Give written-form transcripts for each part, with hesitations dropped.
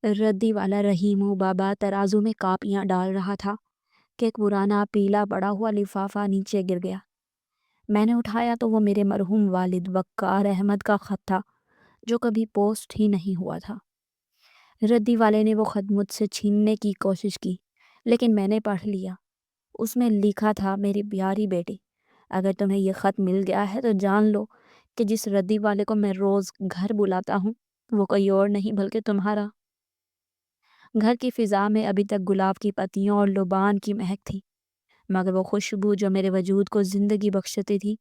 ردی والا رحیمو بابا ترازو میں کاپیاں ڈال رہا تھا کہ ایک پرانا پیلا پڑا ہوا لفافہ نیچے گر گیا۔ میں نے اٹھایا تو وہ میرے مرحوم والد وقار احمد کا خط تھا جو کبھی پوسٹ ہی نہیں ہوا تھا۔ ردی والے نے وہ خط مجھ سے چھیننے کی کوشش کی، لیکن میں نے پڑھ لیا۔ اس میں لکھا تھا، میری پیاری بیٹی، اگر تمہیں یہ خط مل گیا ہے تو جان لو کہ جس ردی والے کو میں روز گھر بلاتا ہوں وہ کوئی اور نہیں بلکہ تمہارا۔ گھر کی فضا میں ابھی تک گلاب کی پتیوں اور لبان کی مہک تھی، مگر وہ خوشبو جو میرے وجود کو زندگی بخشتی تھی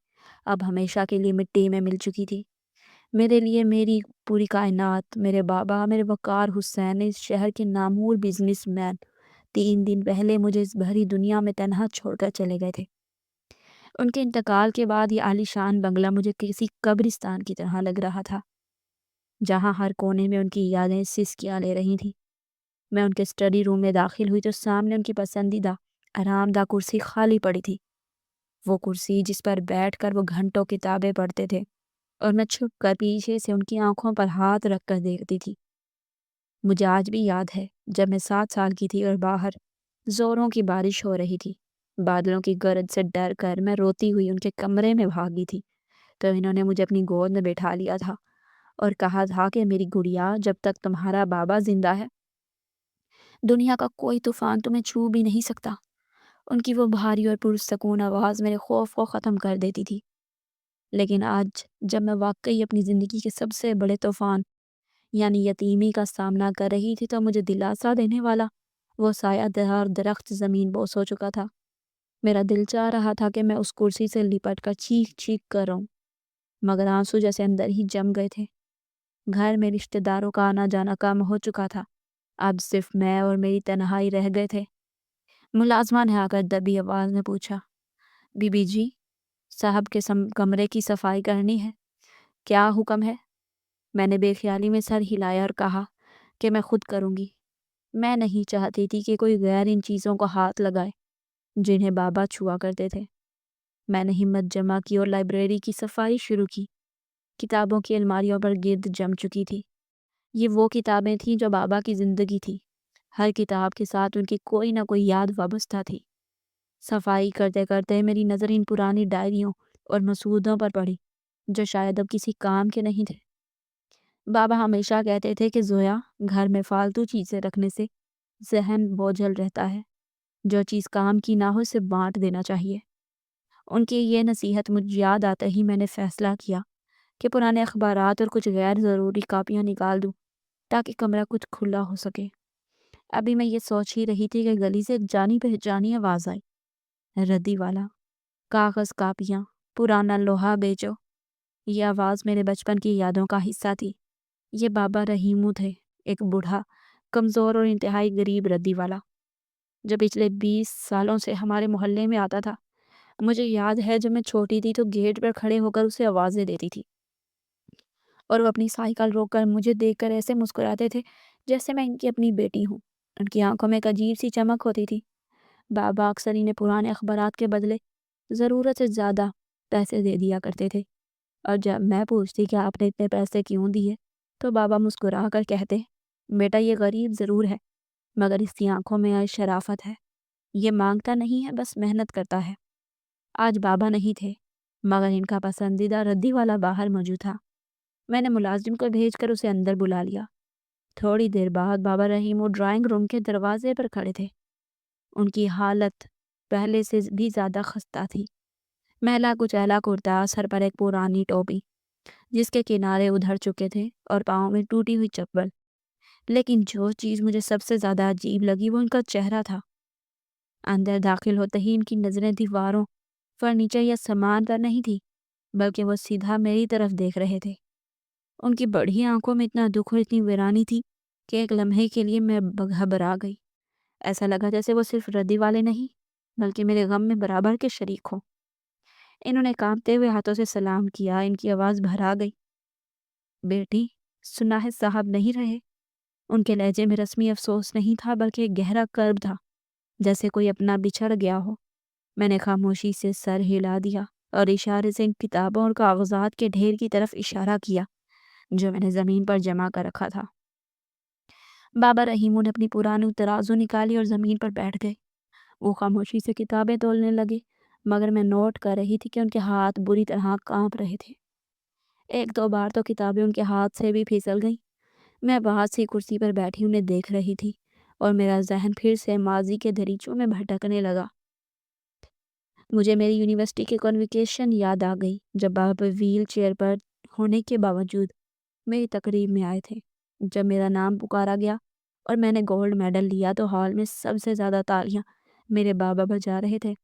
اب ہمیشہ کے لیے مٹی میں مل چکی تھی۔ میرے لیے میری پوری کائنات، میرے بابا، میرے وقار حسین، اس شہر کے نامور بزنس مین 3 دن پہلے مجھے اس بھری دنیا میں تنہا چھوڑ کر چلے گئے تھے۔ ان کے انتقال کے بعد یہ عالی شان بنگلہ مجھے کسی قبرستان کی طرح لگ رہا تھا، جہاں ہر کونے میں ان کی یادیں سسکیاں لے رہی تھیں۔ میں ان کے اسٹڈی روم میں داخل ہوئی تو سامنے ان کی پسندیدہ آرام دہ کرسی خالی پڑی تھی، وہ کرسی جس پر بیٹھ کر وہ گھنٹوں کتابیں پڑھتے تھے اور میں چھپ کر پیچھے سے ان کی آنکھوں پر ہاتھ رکھ کر دیکھتی تھی۔ مجھے آج بھی یاد ہے جب میں 7 سال کی تھی اور باہر زوروں کی بارش ہو رہی تھی۔ بادلوں کی گرج سے ڈر کر میں روتی ہوئی ان کے کمرے میں بھاگی تھی تو انہوں نے مجھے اپنی گود میں بٹھا لیا تھا اور کہا تھا کہ میری گڑیا، جب تک تمہارا بابا زندہ ہے دنیا کا کوئی طوفان تمہیں چھو بھی نہیں سکتا۔ ان کی وہ بھاری اور پرسکون آواز میرے خوف کو ختم کر دیتی تھی۔ لیکن آج جب میں واقعی اپنی زندگی کے سب سے بڑے طوفان یعنی یتیمی کا سامنا کر رہی تھی تو مجھے دلاسا دینے والا وہ سایہ دار درخت زمین بوس ہو چکا تھا۔ میرا دل چاہ رہا تھا کہ میں اس کرسی سے لپٹ کر چیخ چیخ کر رہوں، مگر آنسو جیسے اندر ہی جم گئے تھے۔ گھر میں رشتہ داروں کا آنا جانا کم ہو چکا تھا، اب صرف میں اور میری تنہائی رہ گئے تھے۔ ملازمہ نے آ کر دبی آواز میں پوچھا، بی بی جی، صاحب کے کمرے کی صفائی کرنی ہے، کیا حکم ہے؟ میں نے بے خیالی میں سر ہلایا اور کہا کہ میں خود کروں گی۔ میں نہیں چاہتی تھی کہ کوئی غیر ان چیزوں کو ہاتھ لگائے جنہیں بابا چھوا کرتے تھے۔ میں نے ہمت جمع کی اور لائبریری کی صفائی شروع کی۔ کتابوں کی الماریوں پر گرد جم چکی تھی۔ یہ وہ کتابیں تھیں جو بابا کی زندگی تھی، ہر کتاب کے ساتھ ان کی کوئی نہ کوئی یاد وابستہ تھی۔ صفائی کرتے کرتے میری نظر ان پرانی ڈائریوں اور مسودوں پر پڑی جو شاید اب کسی کام کے نہیں تھے۔ بابا ہمیشہ کہتے تھے کہ زویا، گھر میں فالتو چیزیں رکھنے سے ذہن بوجھل رہتا ہے، جو چیز کام کی نہ ہو اسے بانٹ دینا چاہیے۔ ان کی یہ نصیحت مجھ یاد آتے ہی میں نے فیصلہ کیا کہ پرانے اخبارات اور کچھ غیر ضروری کاپیاں نکال دوں تاکہ کمرہ کچھ کھلا ہو سکے۔ ابھی میں یہ سوچ ہی رہی تھی کہ گلی سے ایک جانی پہچانی آواز آئی، ردی والا، کاغذ کاپیاں، پرانا لوہا بیچو۔ یہ آواز میرے بچپن کی یادوں کا حصہ تھی۔ یہ بابا رحیمو تھے، ایک بوڑھا، کمزور اور انتہائی غریب ردی والا جو پچھلے 20 سالوں سے ہمارے محلے میں آتا تھا۔ مجھے یاد ہے جب میں چھوٹی تھی تو گیٹ پر کھڑے ہو کر اسے آوازیں دیتی تھی اور وہ اپنی سائیکل روک کر مجھے دیکھ کر ایسے مسکراتے تھے جیسے میں ان کی اپنی بیٹی ہوں۔ ان کی آنکھوں میں ایک عجیب سی چمک ہوتی تھی۔ بابا اکثر انہیں پرانے اخبارات کے بدلے ضرورت سے زیادہ پیسے دے دیا کرتے تھے، اور جب میں پوچھتی کہ آپ نے اتنے پیسے کیوں دیے تو بابا مسکرا کر کہتے، بیٹا یہ غریب ضرور ہے مگر اس کی آنکھوں میں شرافت ہے، یہ مانگتا نہیں ہے، بس محنت کرتا ہے۔ آج بابا نہیں تھے مگر ان کا پسندیدہ ردی والا باہر موجود تھا۔ میں نے ملازم کو بھیج کر اسے اندر بلا لیا۔ تھوڑی دیر بعد بابا رحیمو ڈرائنگ روم کے دروازے پر کھڑے تھے۔ ان کی حالت پہلے سے بھی زیادہ خستہ تھی۔ میلا کچیلا کرتا، سر پر ایک پرانی ٹوپی جس کے کنارے ادھر چکے تھے اور پاؤں میں ٹوٹی ہوئی چپل۔ لیکن جو چیز مجھے سب سے زیادہ عجیب لگی وہ ان کا چہرہ تھا۔ اندر داخل ہوتے ہی ان کی نظریں دیواروں، فرنیچر یا سامان پر نہیں تھی بلکہ وہ سیدھا میری طرف دیکھ رہے تھے۔ ان کی بڑی آنکھوں میں اتنا دکھ اور اتنی ویرانی تھی کہ ایک لمحے کے لیے میں گھبرا گئی۔ ایسا لگا جیسے وہ صرف ردی والے نہیں بلکہ میرے غم میں برابر کے شریک ہوں۔ انہوں نے کانپتے ہوئے ہاتھوں سے سلام کیا۔ ان کی آواز بھرا گئی، بیٹی، سنا ہے صاحب نہیں رہے؟ ان کے لہجے میں رسمی افسوس نہیں تھا بلکہ ایک گہرا کرب تھا، جیسے کوئی اپنا بچھڑ گیا ہو۔ میں نے خاموشی سے سر ہلا دیا اور اشارے سے ان کتابوں اور کاغذات کے ڈھیر کی طرف اشارہ کیا جو میں نے زمین پر جمع کر رکھا تھا۔ بابا رحیمو نے اپنی پرانی ترازو نکالی اور زمین پر بیٹھ گئے۔ وہ خاموشی سے کتابیں تولنے لگے، مگر میں نوٹ کر رہی تھی کہ ان کے ہاتھ بری طرح کانپ رہے تھے۔ ایک دو بار تو کتابیں ان کے ہاتھ سے بھی پھسل گئیں۔ میں باہر سے کرسی پر بیٹھی انہیں دیکھ رہی تھی اور میرا ذہن پھر سے ماضی کے دریچوں میں بھٹکنے لگا۔ مجھے میری یونیورسٹی کے کنوکیشن یاد آ گئی، جب بابا ویل چیئر پر ہونے کے باوجود میری تقریب میں آئے تھے۔ جب میرا نام پکارا گیا اور میں نے گولڈ میڈل لیا تو ہال میں سب سے زیادہ تالیاں میرے بابا بجا رہے تھے۔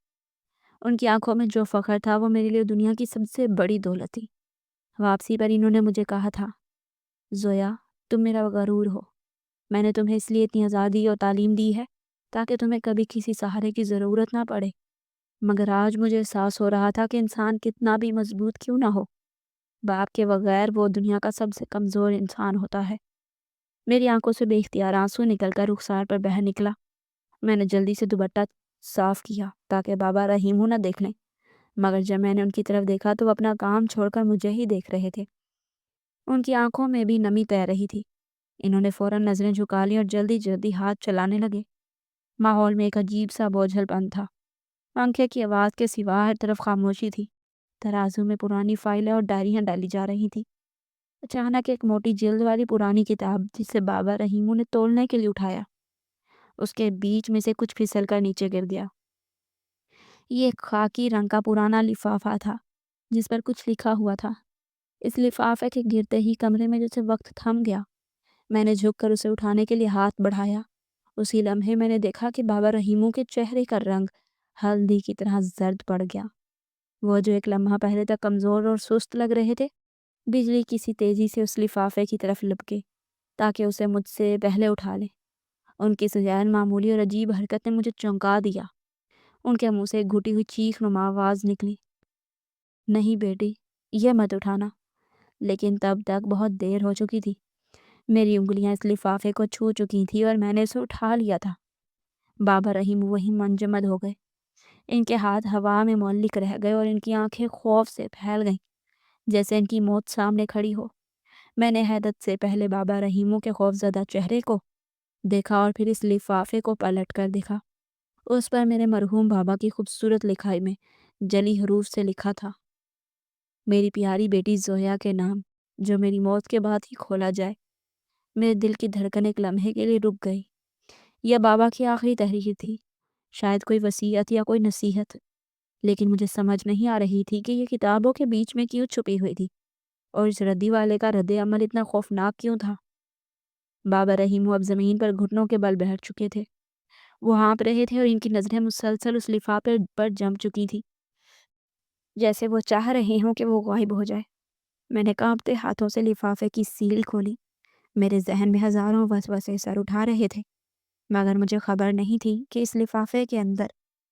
ان کی آنکھوں میں جو فخر تھا وہ میرے لیے دنیا کی سب سے بڑی دولت تھی۔ واپسی پر انہوں نے مجھے کہا تھا، زویا تم میرا غرور ہو۔ میں نے تمہیں اس لیے اتنی آزادی اور تعلیم دی ہے تاکہ تمہیں کبھی کسی سہارے کی ضرورت نہ پڑے، مگر آج مجھے احساس ہو رہا تھا کہ انسان کتنا بھی مضبوط کیوں نہ ہو، باپ کے بغیر وہ دنیا کا سب سے کمزور انسان ہوتا ہے۔ میری آنکھوں سے بے اختیار آنسو نکل کر رخسار پر بہہ نکلا۔ میں نے جلدی سے دوپٹہ صاف کیا تاکہ بابا رحیمو نہ دیکھ لیں، مگر جب میں نے ان کی طرف دیکھا تو وہ اپنا کام چھوڑ کر مجھے ہی دیکھ رہے تھے۔ ان کی آنکھوں میں بھی نمی تیر رہی تھی۔ انہوں نے فوراً نظریں جھکا لیں اور جلدی جلدی ہاتھ چلانے لگے۔ ماحول میں ایک عجیب سا بوجھل پن تھا۔ پنکھے کی آواز کے سوا ہر طرف خاموشی تھی۔ ترازو میں پرانی فائلیں اور ڈائریاں ڈالی جا رہی تھیں۔ اچانک ایک موٹی جلد والی پرانی کتاب جسے بابا رحیمو نے تولنے کے لیے اٹھایا، اس کے بیچ میں سے کچھ پھسل کر نیچے گر گیا۔ یہ ایک خاکی رنگ کا پرانا لفافہ تھا جس پر کچھ لکھا ہوا تھا۔ اس لفافے کے گرتے ہی کمرے میں جیسے وقت تھم گیا۔ میں نے جھک کر اسے اٹھانے کے لیے ہاتھ بڑھایا۔ اسی لمحے میں نے دیکھا کہ بابا رحیمو کے چہرے کا رنگ ہلدی کی طرح زرد پڑ گیا۔ وہ جو ایک لمحہ پہلے تک کمزور اور سست لگ رہے تھے، بجلی کسی تیزی سے اس لفافے کی طرف لپکے تاکہ اسے مجھ سے پہلے اٹھا لیں۔ ان کی غیر معمولی اور عجیب حرکت نے مجھے چونکا دیا۔ ان کے منہ سے ایک گھٹی ہوئی چیخ نما آواز نکلی، نہیں بیٹی، یہ مت اٹھانا۔ لیکن تب تک بہت دیر ہو چکی تھی۔ میری انگلیاں اس لفافے کو چھو چکی تھی اور میں نے اسے اٹھا لیا تھا۔ بابا رحیم وہی منجمد ہو گئے۔ ان کے ہاتھ ہوا میں معلق رہ گئے اور ان کی آنکھیں خوف سے پھیل گئیں، جیسے ان کی موت سامنے کھڑی ہو۔ میں نے حیرت سے پہلے بابا رحیمو کے خوفزدہ چہرے کو دیکھا اور پھر اس لفافے کو پلٹ کر دیکھا۔ اس پر میرے مرحوم بابا کی خوبصورت لکھائی میں جلی حروف سے لکھا تھا، میری پیاری بیٹی زویا کے نام، جو میری موت کے بعد ہی کھولا جائے۔ میرے دل کی دھڑکن ایک لمحے کے لیے رک گئی۔ یہ بابا کی آخری تحریر تھی، شاید کوئی وصیت یا کوئی نصیحت، لیکن مجھے سمجھ نہیں آ رہی تھی کہ یہ کتابوں کے بیچ میں کیوں چھپی ہوئی تھی اور اس ردی والے کا رد عمل اتنا خوفناک کیوں تھا۔ بابا رحیمو اب زمین پر گھٹنوں کے بل بیٹھ چکے تھے۔ وہ ہانپ رہے تھے اور ان کی نظریں مسلسل اس لفافے پر جم چکی تھی، جیسے وہ چاہ رہے ہوں کہ وہ غائب ہو جائے۔ میں نے کانپتے ہاتھوں سے لفافے کی سیل کھولی۔ میرے ذہن میں ہزاروں وسوسے سر اٹھا رہے تھے، مگر مجھے خبر نہیں تھی کہ اس لفافے کے اندر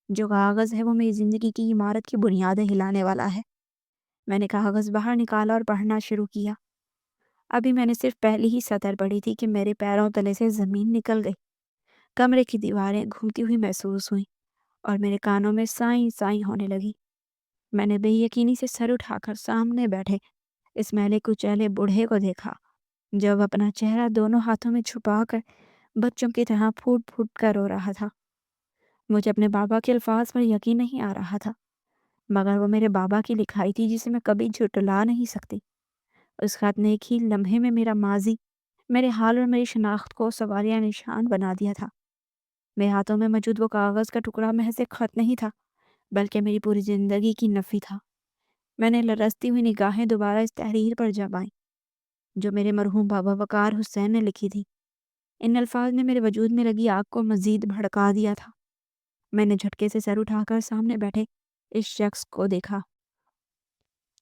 جو کاغذ ہے وہ میری زندگی کی عمارت کی بنیادیں ہلانے والا ہے۔ میں نے کاغذ باہر نکالا اور پڑھنا شروع کیا۔ ابھی میں نے صرف پہلی ہی سطر پڑھی تھی کہ میرے پیروں تلے سے زمین نکل گئی۔ کمرے کی دیواریں گھومتی ہوئی محسوس ہوئیں اور میرے کانوں میں سائیں سائیں ہونے لگی۔ میں نے بے یقینی سے سر اٹھا کر سامنے بیٹھے اس میلے کچیلے بوڑھے کو دیکھا، جو اپنا چہرہ دونوں ہاتھوں میں چھپا کر بچوں کی طرح پھوٹ پھوٹ کر رو رہا تھا۔ مجھے اپنے بابا کے الفاظ پر یقین نہیں آ رہا تھا، مگر وہ میرے بابا کی لکھائی تھی جسے میں کبھی جھٹلا نہیں سکتی۔ اس خط نے ایک ہی لمحے میں میرا ماضی، میرے حال اور میری شناخت کو سوالیہ نشان بنا دیا تھا۔ میرے ہاتھوں میں موجود وہ کاغذ کا ٹکڑا محض ایک خط نہیں تھا، بلکہ میری پوری زندگی کی نفی تھا۔ میں نے لرزتی ہوئی نگاہیں دوبارہ اس تحریر پر جمائیں جو میرے مرحوم بابا وقار حسین نے لکھی تھی۔ ان الفاظ نے میرے وجود میں لگی آگ کو مزید بھڑکا دیا تھا۔ میں نے جھٹکے سے سر اٹھا کر سامنے بیٹھے اس شخص کو دیکھا،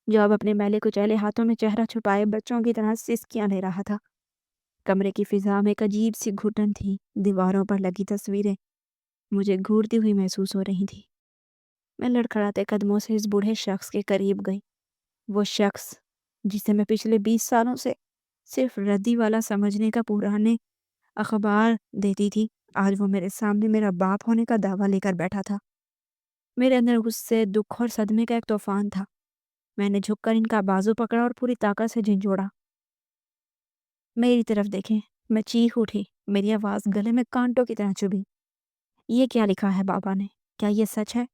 جو اب اپنے میلے کچیلے ہاتھوں میں چہرہ چھپائے بچوں کی طرح سسکیاں لے رہا تھا۔ کمرے کی فضا میں ایک عجیب سی گھٹن تھی۔ دیواروں پر لگی تصویریں مجھے گھورتی ہوئی محسوس ہو رہی تھی۔ میں لڑکھڑاتے قدموں سے اس بوڑھے شخص کے قریب گئی۔ وہ شخص جسے میں پچھلے 20 سالوں سے صرف ردی والا سمجھنے کا پرانے اخبار دیتی تھی، آج وہ میرے سامنے میرا باپ ہونے کا دعویٰ لے کر بیٹھا تھا۔ میرے اندر غصے، دکھ اور صدمے کا ایک طوفان تھا۔ میں نے جھک کر ان کا بازو پکڑا اور پوری طاقت سے جھنجھوڑا۔ میری طرف دیکھیں، میں چیخ اٹھی۔ میری آواز گلے میں کانٹوں کی طرح چبھی۔ یہ کیا لکھا ہے بابا نے؟ کیا یہ سچ ہے؟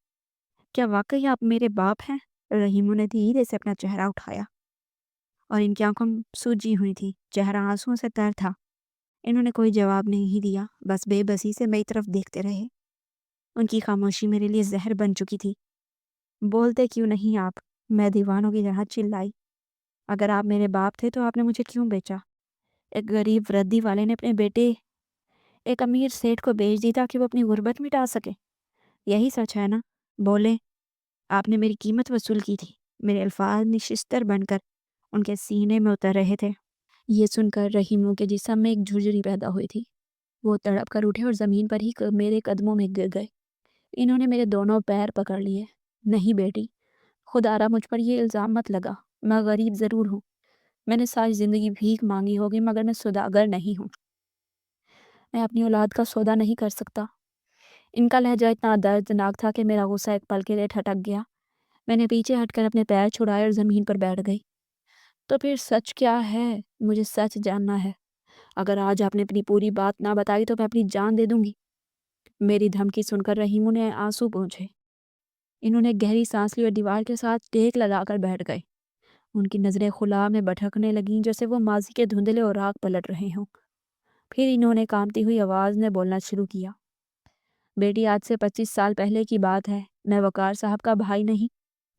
کیا واقعی آپ میرے باپ ہیں؟ رحیمو نے دھیرے سے اپنا چہرہ اٹھایا اور ان کی آنکھوں سوجی ہوئی تھی، چہرہ آنسوؤں سے تر تھا۔ انہوں نے کوئی جواب نہیں دیا، بس بے بسی سے میری طرف دیکھتے رہے۔ ان کی خاموشی میرے لیے زہر بن چکی تھی۔ بولتے کیوں نہیں آپ؟ میں دیوانوں کی طرح چلائی۔ اگر آپ میرے باپ تھے تو آپ نے مجھے کیوں بیچا؟ ایک غریب ردی والے نے اپنے بیٹے ایک امیر سیٹھ کو بیچ دی تاکہ وہ اپنی غربت مٹا سکے۔ یہی سچ ہے نا؟ بولے۔ آپ نے میری قیمت وصول کی تھی۔ میرے الفاظ نشستر بن کر ان کے سینے میں اتر رہے تھے۔ یہ سن کر رحیمو کے جسم میں ایک جھرجھری پیدا ہوئی تھی۔ وہ تڑپ کر اٹھے اور زمین پر ہی میرے قدموں میں گر گئے۔ انہوں نے میرے دونوں پیر پکڑ لیے۔ نہیں بیٹی، خدا را مجھ پر یہ الزام مت لگا۔ میں غریب ضرور ہوں، میں نے ساری زندگی بھیک مانگی ہوگی، مگر میں سوداگر نہیں ہوں۔ میں اپنی اولاد کا سودا نہیں کر سکتا۔ ان کا لہجہ اتنا دردناک تھا کہ میرا غصہ ایک پل کے لیے ٹھٹک گیا۔ میں نے پیچھے ہٹ کر اپنے پیر چھڑائے اور زمین پر بیٹھ گئی۔ تو پھر سچ کیا ہے؟ مجھے سچ جاننا ہے۔ اگر آج آپ نے اپنی پوری بات نہ بتائی تو میں اپنی جان دے دوں گی۔ میری دھمکی سن کر رحیمو نے آنسو پونچھے۔ انہوں نے گہری سانس لی اور دیوار کے ساتھ ٹیک لگا کر بیٹھ گئے۔ ان کی نظریں خلا میں بھٹکنے لگیں جیسے وہ ماضی کے دھندلے اوراق پلٹ رہے ہوں۔ پھر انہوں نے کانپتی ہوئی آواز میں بولنا شروع کیا۔ بیٹی، آج سے 25 سال پہلے کی بات ہے۔ میں وقار صاحب کا بھائی نہیں،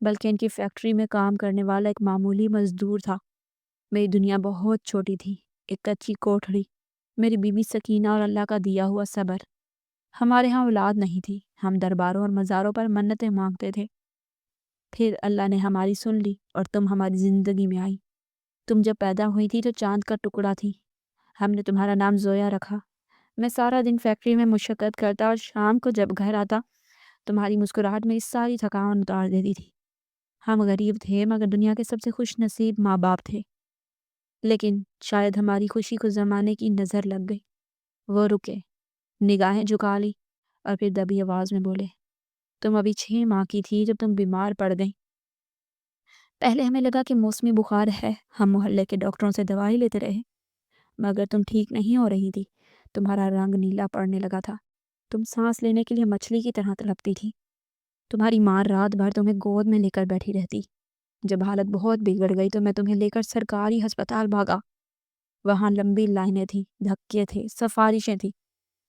بلکہ ان کی فیکٹری میں کام کرنے والا ایک معمولی مزدور تھا۔ میری دنیا بہت چھوٹی تھی، ایک کچی کوٹھڑی، میری بیوی سکینہ اور اللہ کا دیا ہوا صبر۔ ہمارے ہاں اولاد نہیں تھی، ہم درباروں اور مزاروں پر منتیں مانگتے تھے۔ پھر اللہ نے ہماری سن لی اور تم ہماری زندگی میں آئی۔ تم جب پیدا ہوئی تھی تو چاند کا ٹکڑا تھی۔ ہم نے تمہارا نام زویا رکھا۔ میں سارا دن فیکٹری میں مشقت کرتا اور شام کو جب گھر آتا تمہاری مسکراہٹ میں اس ساری تھکان اتار دیتی تھی۔ ہم غریب تھے مگر دنیا کے سب سے خوش نصیب ماں باپ تھے۔ لیکن شاید ہماری خوشی کو زمانے کی نظر لگ گئی۔ وہ رکے، نگاہیں جھکا لی اور پھر دبی آواز میں بولے، تم ابھی 6 ماہ کی تھی جب تم بیمار پڑ گئیں۔ پہلے ہمیں لگا کہ موسمی بخار ہے، ہم محلے کے ڈاکٹروں سے دوائی لیتے رہے، مگر تم ٹھیک نہیں ہو رہی تھی۔ تمہارا رنگ نیلا پڑنے لگا تھا، تم سانس لینے کے لیے مچھلی کی طرح تڑپتی تھی۔ تمہاری ماں رات بھر تمہیں گود میں لے کر بیٹھی رہتی۔ جب حالت بہت بگڑ گئی تو میں تمہیں لے کر سرکاری ہسپتال بھاگا۔ وہاں لمبی لائنیں تھیں، دھکے تھے، سفارشیں تھیں۔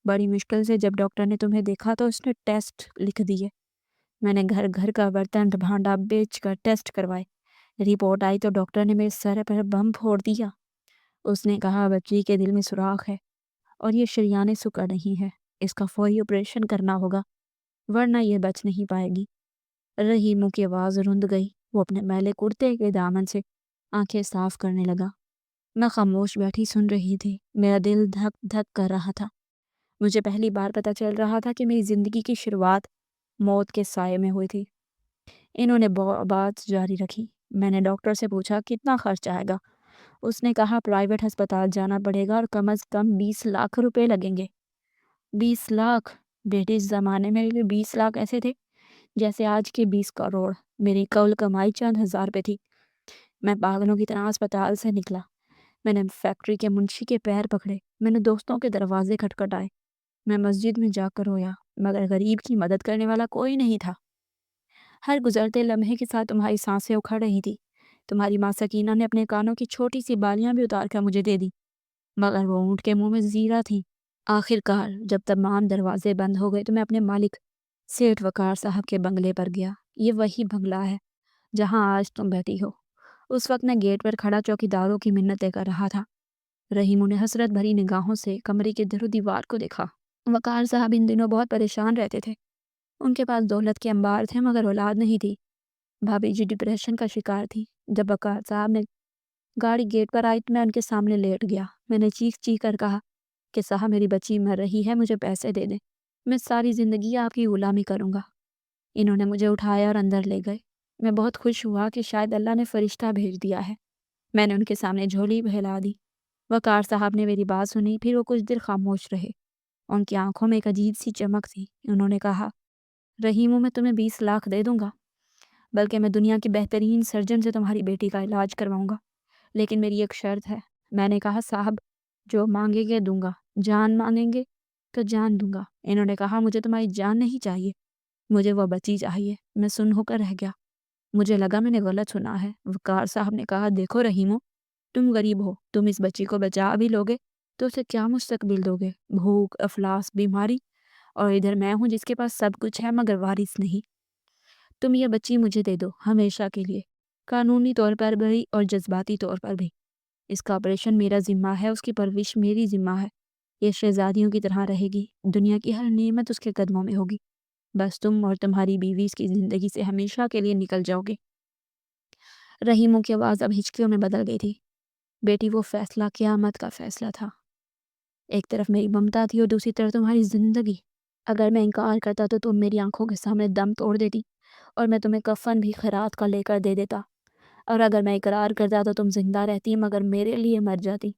بڑی مشکل سے جب ڈاکٹر نے تمہیں دیکھا تو اس نے ٹیسٹ لکھ دیے۔ میں نے گھر گھر کا برتن بھانڈا بیچ کر ٹیسٹ کروائے۔ رپورٹ آئی تو ڈاکٹر نے میرے سر پر بم پھوڑ دیا۔ اس نے کہا بچی کے دل میں سوراخ ہے اور یہ شریان سکر نہیں ہے، اس کا فوری آپریشن کرنا ہوگا ورنہ یہ بچ نہیں پائے گی۔ رحیمو کی آواز رند گئی۔ وہ اپنے میلے کرتے کے دامن سے آنکھیں صاف کرنے لگا۔ میں خاموش بیٹھی سن رہی تھی، میرا دل دھک دھک کر رہا تھا۔ مجھے پہلی بار پتہ چل رہا تھا کہ میری زندگی کی شروعات موت کے سائے میں ہوئی تھی۔ انہوں نے بات جاری رکھی۔ میں نے ڈاکٹر سے پوچھا کتنا خرچ آئے گا؟ اس نے کہا پرائیویٹ ہسپتال جانا پڑے گا اور کم از کم 20 لاکھ روپے لگیں گے۔ 20 لاکھ؟ بیٹے، اس زمانے میں 20 لاکھ ایسے تھے جیسے آج کے 20 کروڑ۔ میری کل کمائی چند ہزار پہ تھی۔ میں پاگلوں کی طرح اسپتال سے نکلا۔ میں نے فیکٹری کے منشی کے پیر پکڑے، میں نے دوستوں کے دروازے کھٹکھٹائے، میں مسجد میں جا کر رویا، مگر غریب کی مدد کرنے والا کوئی نہیں تھا۔ ہر گزرتے لمحے کے ساتھ تمہاری سانسیں اکھڑ رہی تھی۔ تمہاری ماں سکینہ نے اپنے کانوں کی چھوٹی سی بالیاں بھی اتار کر مجھے دے دی، مگر وہ اونٹ کے منہ میں زیرہ تھی۔ آخر کار جب تمام دروازے بند ہو گئے تو میں اپنے مالک سیٹھ وقار صاحب کے بنگلے پر گیا۔ یہ وہی بنگلہ ہے جہاں آج تم بیٹھی ہو۔ اس وقت میں گیٹ پر کھڑا چوکیداروں کی منتیں کر رہا تھا۔ رحیمو نے حسرت بھری نگاہوں سے کمرے کے در و دیوار کو دیکھا۔ وقار صاحب ان دنوں بہت پریشان رہتے تھے۔ ان کے پاس دولت کے انبار تھے مگر اولاد نہیں تھی۔ بھابھی جی ڈپریشن کا شکار تھی۔ جب وقار صاحب نے گاڑی گیٹ پر آئی تو میں ان کے سامنے لیٹ گیا۔ میں نے چیخ چیخ کر کہا کہ صاحب میری بچی مر رہی ہے، مجھے پیسے دے دیں، میں ساری زندگی آپ کی غلامی کروں گا۔ انہوں نے مجھے اٹھایا اور اندر لے گئے۔ میں بہت خوش ہوا کہ شاید اللہ نے فرشتہ بھیج دیا ہے۔ میں نے ان کے سامنے جھولی پھیلا دی۔ وقار صاحب نے میری بات سنی، پھر وہ کچھ دیر خاموش رہے۔ ان کی آنکھوں میں ایک عجیب سی چمک تھی۔ انہوں نے کہا، رحیمو میں تمہیں 20 لاکھ دے دوں گا، بلکہ میں دنیا کی بہترین سرجن سے تمہاری بیٹی کا علاج کرواؤں گا، لیکن میری ایک شرط ہے۔ میں نے کہا، صاحب جو مانگیں گے دوں گا، جان مانگیں گے تو جان دوں گا۔ انہوں نے کہا مجھے تمہاری جان نہیں چاہیے، مجھے وہ بچی چاہیے۔ میں سن ہو کر رہ گیا، مجھے لگا میں نے غلط سنا ہے۔ وقار صاحب نے کہا دیکھو رحیمو، تم غریب ہو، تم اس بچی کو بچا بھی لوگے تو اسے کیا مستقبل دو گے؟ بھوک، افلاس، بیماری، اور ادھر میں ہوں جس کے پاس سب کچھ ہے مگر وارث نہیں۔ تم یہ بچی مجھے دے دو ہمیشہ کے لیے، قانونی طور پر بھی اور جذباتی طور پر بھی۔ اس کا آپریشن میرا ذمہ ہے، اس کی پرورش میری ذمہ ہے۔ یہ شہزادیوں کی طرح رہے گی، دنیا کی ہر نعمت اس کے قدموں میں ہوگی۔ بس تم اور تمہاری بیوی اس کی زندگی سے ہمیشہ کے لیے نکل جاؤ گے۔ رحیموں کی آواز اب ہچکیوں میں بدل گئی تھی۔ بیٹی وہ فیصلہ قیامت کا فیصلہ تھا۔ ایک طرف میری ممتا تھی اور دوسری طرف تمہاری زندگی۔ اگر میں انکار کرتا تو تم میری آنکھوں کے سامنے دم توڑ دیتی اور میں تمہیں کفن بھی خیرات کا لے کر دے دیتا، اور اگر میں اقرار کرتا تو تم زندہ رہتی مگر میرے لیے مر جاتی۔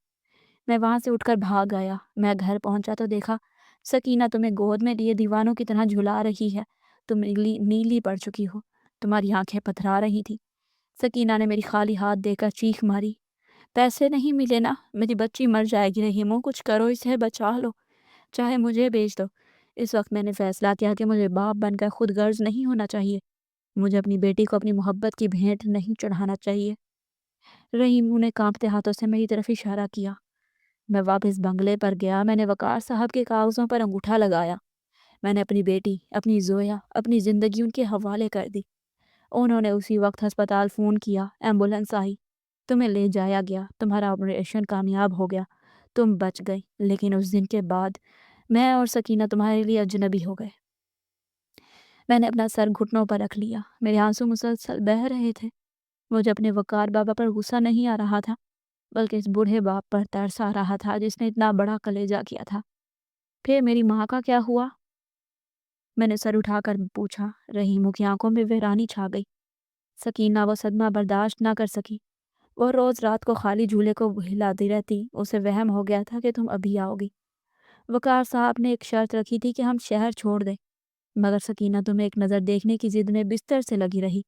میں وہاں سے اٹھ کر بھاگ آیا۔ میں گھر پہنچا تو دیکھا سکینہ تمہیں گود میں لیے دیوانوں کی طرح جھلا رہی ہے۔ تم نیلی پڑ چکی ہو، تمہاری آنکھیں پتھرا رہی تھی۔ سکینہ نے میری خالی ہاتھ دے کر چیخ ماری، پیسے نہیں ملے نا، میری بچی مر جائے گی رحیمو، کچھ کرو، اسے بچا لو، چاہے مجھے بیچ دو۔ اس وقت میں نے فیصلہ کیا کہ مجھے باپ بن کر خود غرض نہیں ہونا چاہیے، مجھے اپنی بیٹی کو اپنی محبت کی بھیٹ نہیں چڑھانا چاہیے۔ رحیمو نے کانپتے ہاتھوں سے میری طرف اشارہ کیا۔ میں واپس بنگلے پر گیا۔ میں نے وقار صاحب کے کاغذوں پر انگوٹھا لگایا۔ میں نے اپنی بیٹی، اپنی زویا، اپنی زندگی ان کے حوالے کر دی۔ انہوں نے اسی وقت ہسپتال فون کیا، ایمبولنس آئی، تمہیں لے جایا گیا، تمہارا آپریشن کامیاب ہو گیا، تم بچ گئی۔ لیکن اس دن کے بعد میں اور سکینہ تمہارے لیے اجنبی ہو گئے۔ میں نے اپنا سر گھٹنوں پر رکھ لیا، میرے آنسو مسلسل بہہ رہے تھے۔ مجھے اپنے وقار بابا پر غصہ نہیں آ رہا تھا، بلکہ اس بوڑھے باپ پر ترس آ رہا تھا جس نے اتنا بڑا کلیجہ کیا تھا۔ پھر میری ماں کا کیا ہوا؟ میں نے سر اٹھا کر پوچھا۔ رحیمو کی آنکھوں میں ویرانی چھا گئی۔ سکینہ وہ صدمہ برداشت نہ کر سکی۔ وہ روز رات کو خالی جھولے کو ہلاتی رہتی، اسے وہم ہو گیا تھا کہ تم ابھی آؤ گی۔ وقار صاحب نے ایک شرط رکھی تھی کہ ہم شہر چھوڑ دیں، مگر سکینہ تمہیں ایک نظر دیکھنے کی ضد میں بستر سے لگی رہی،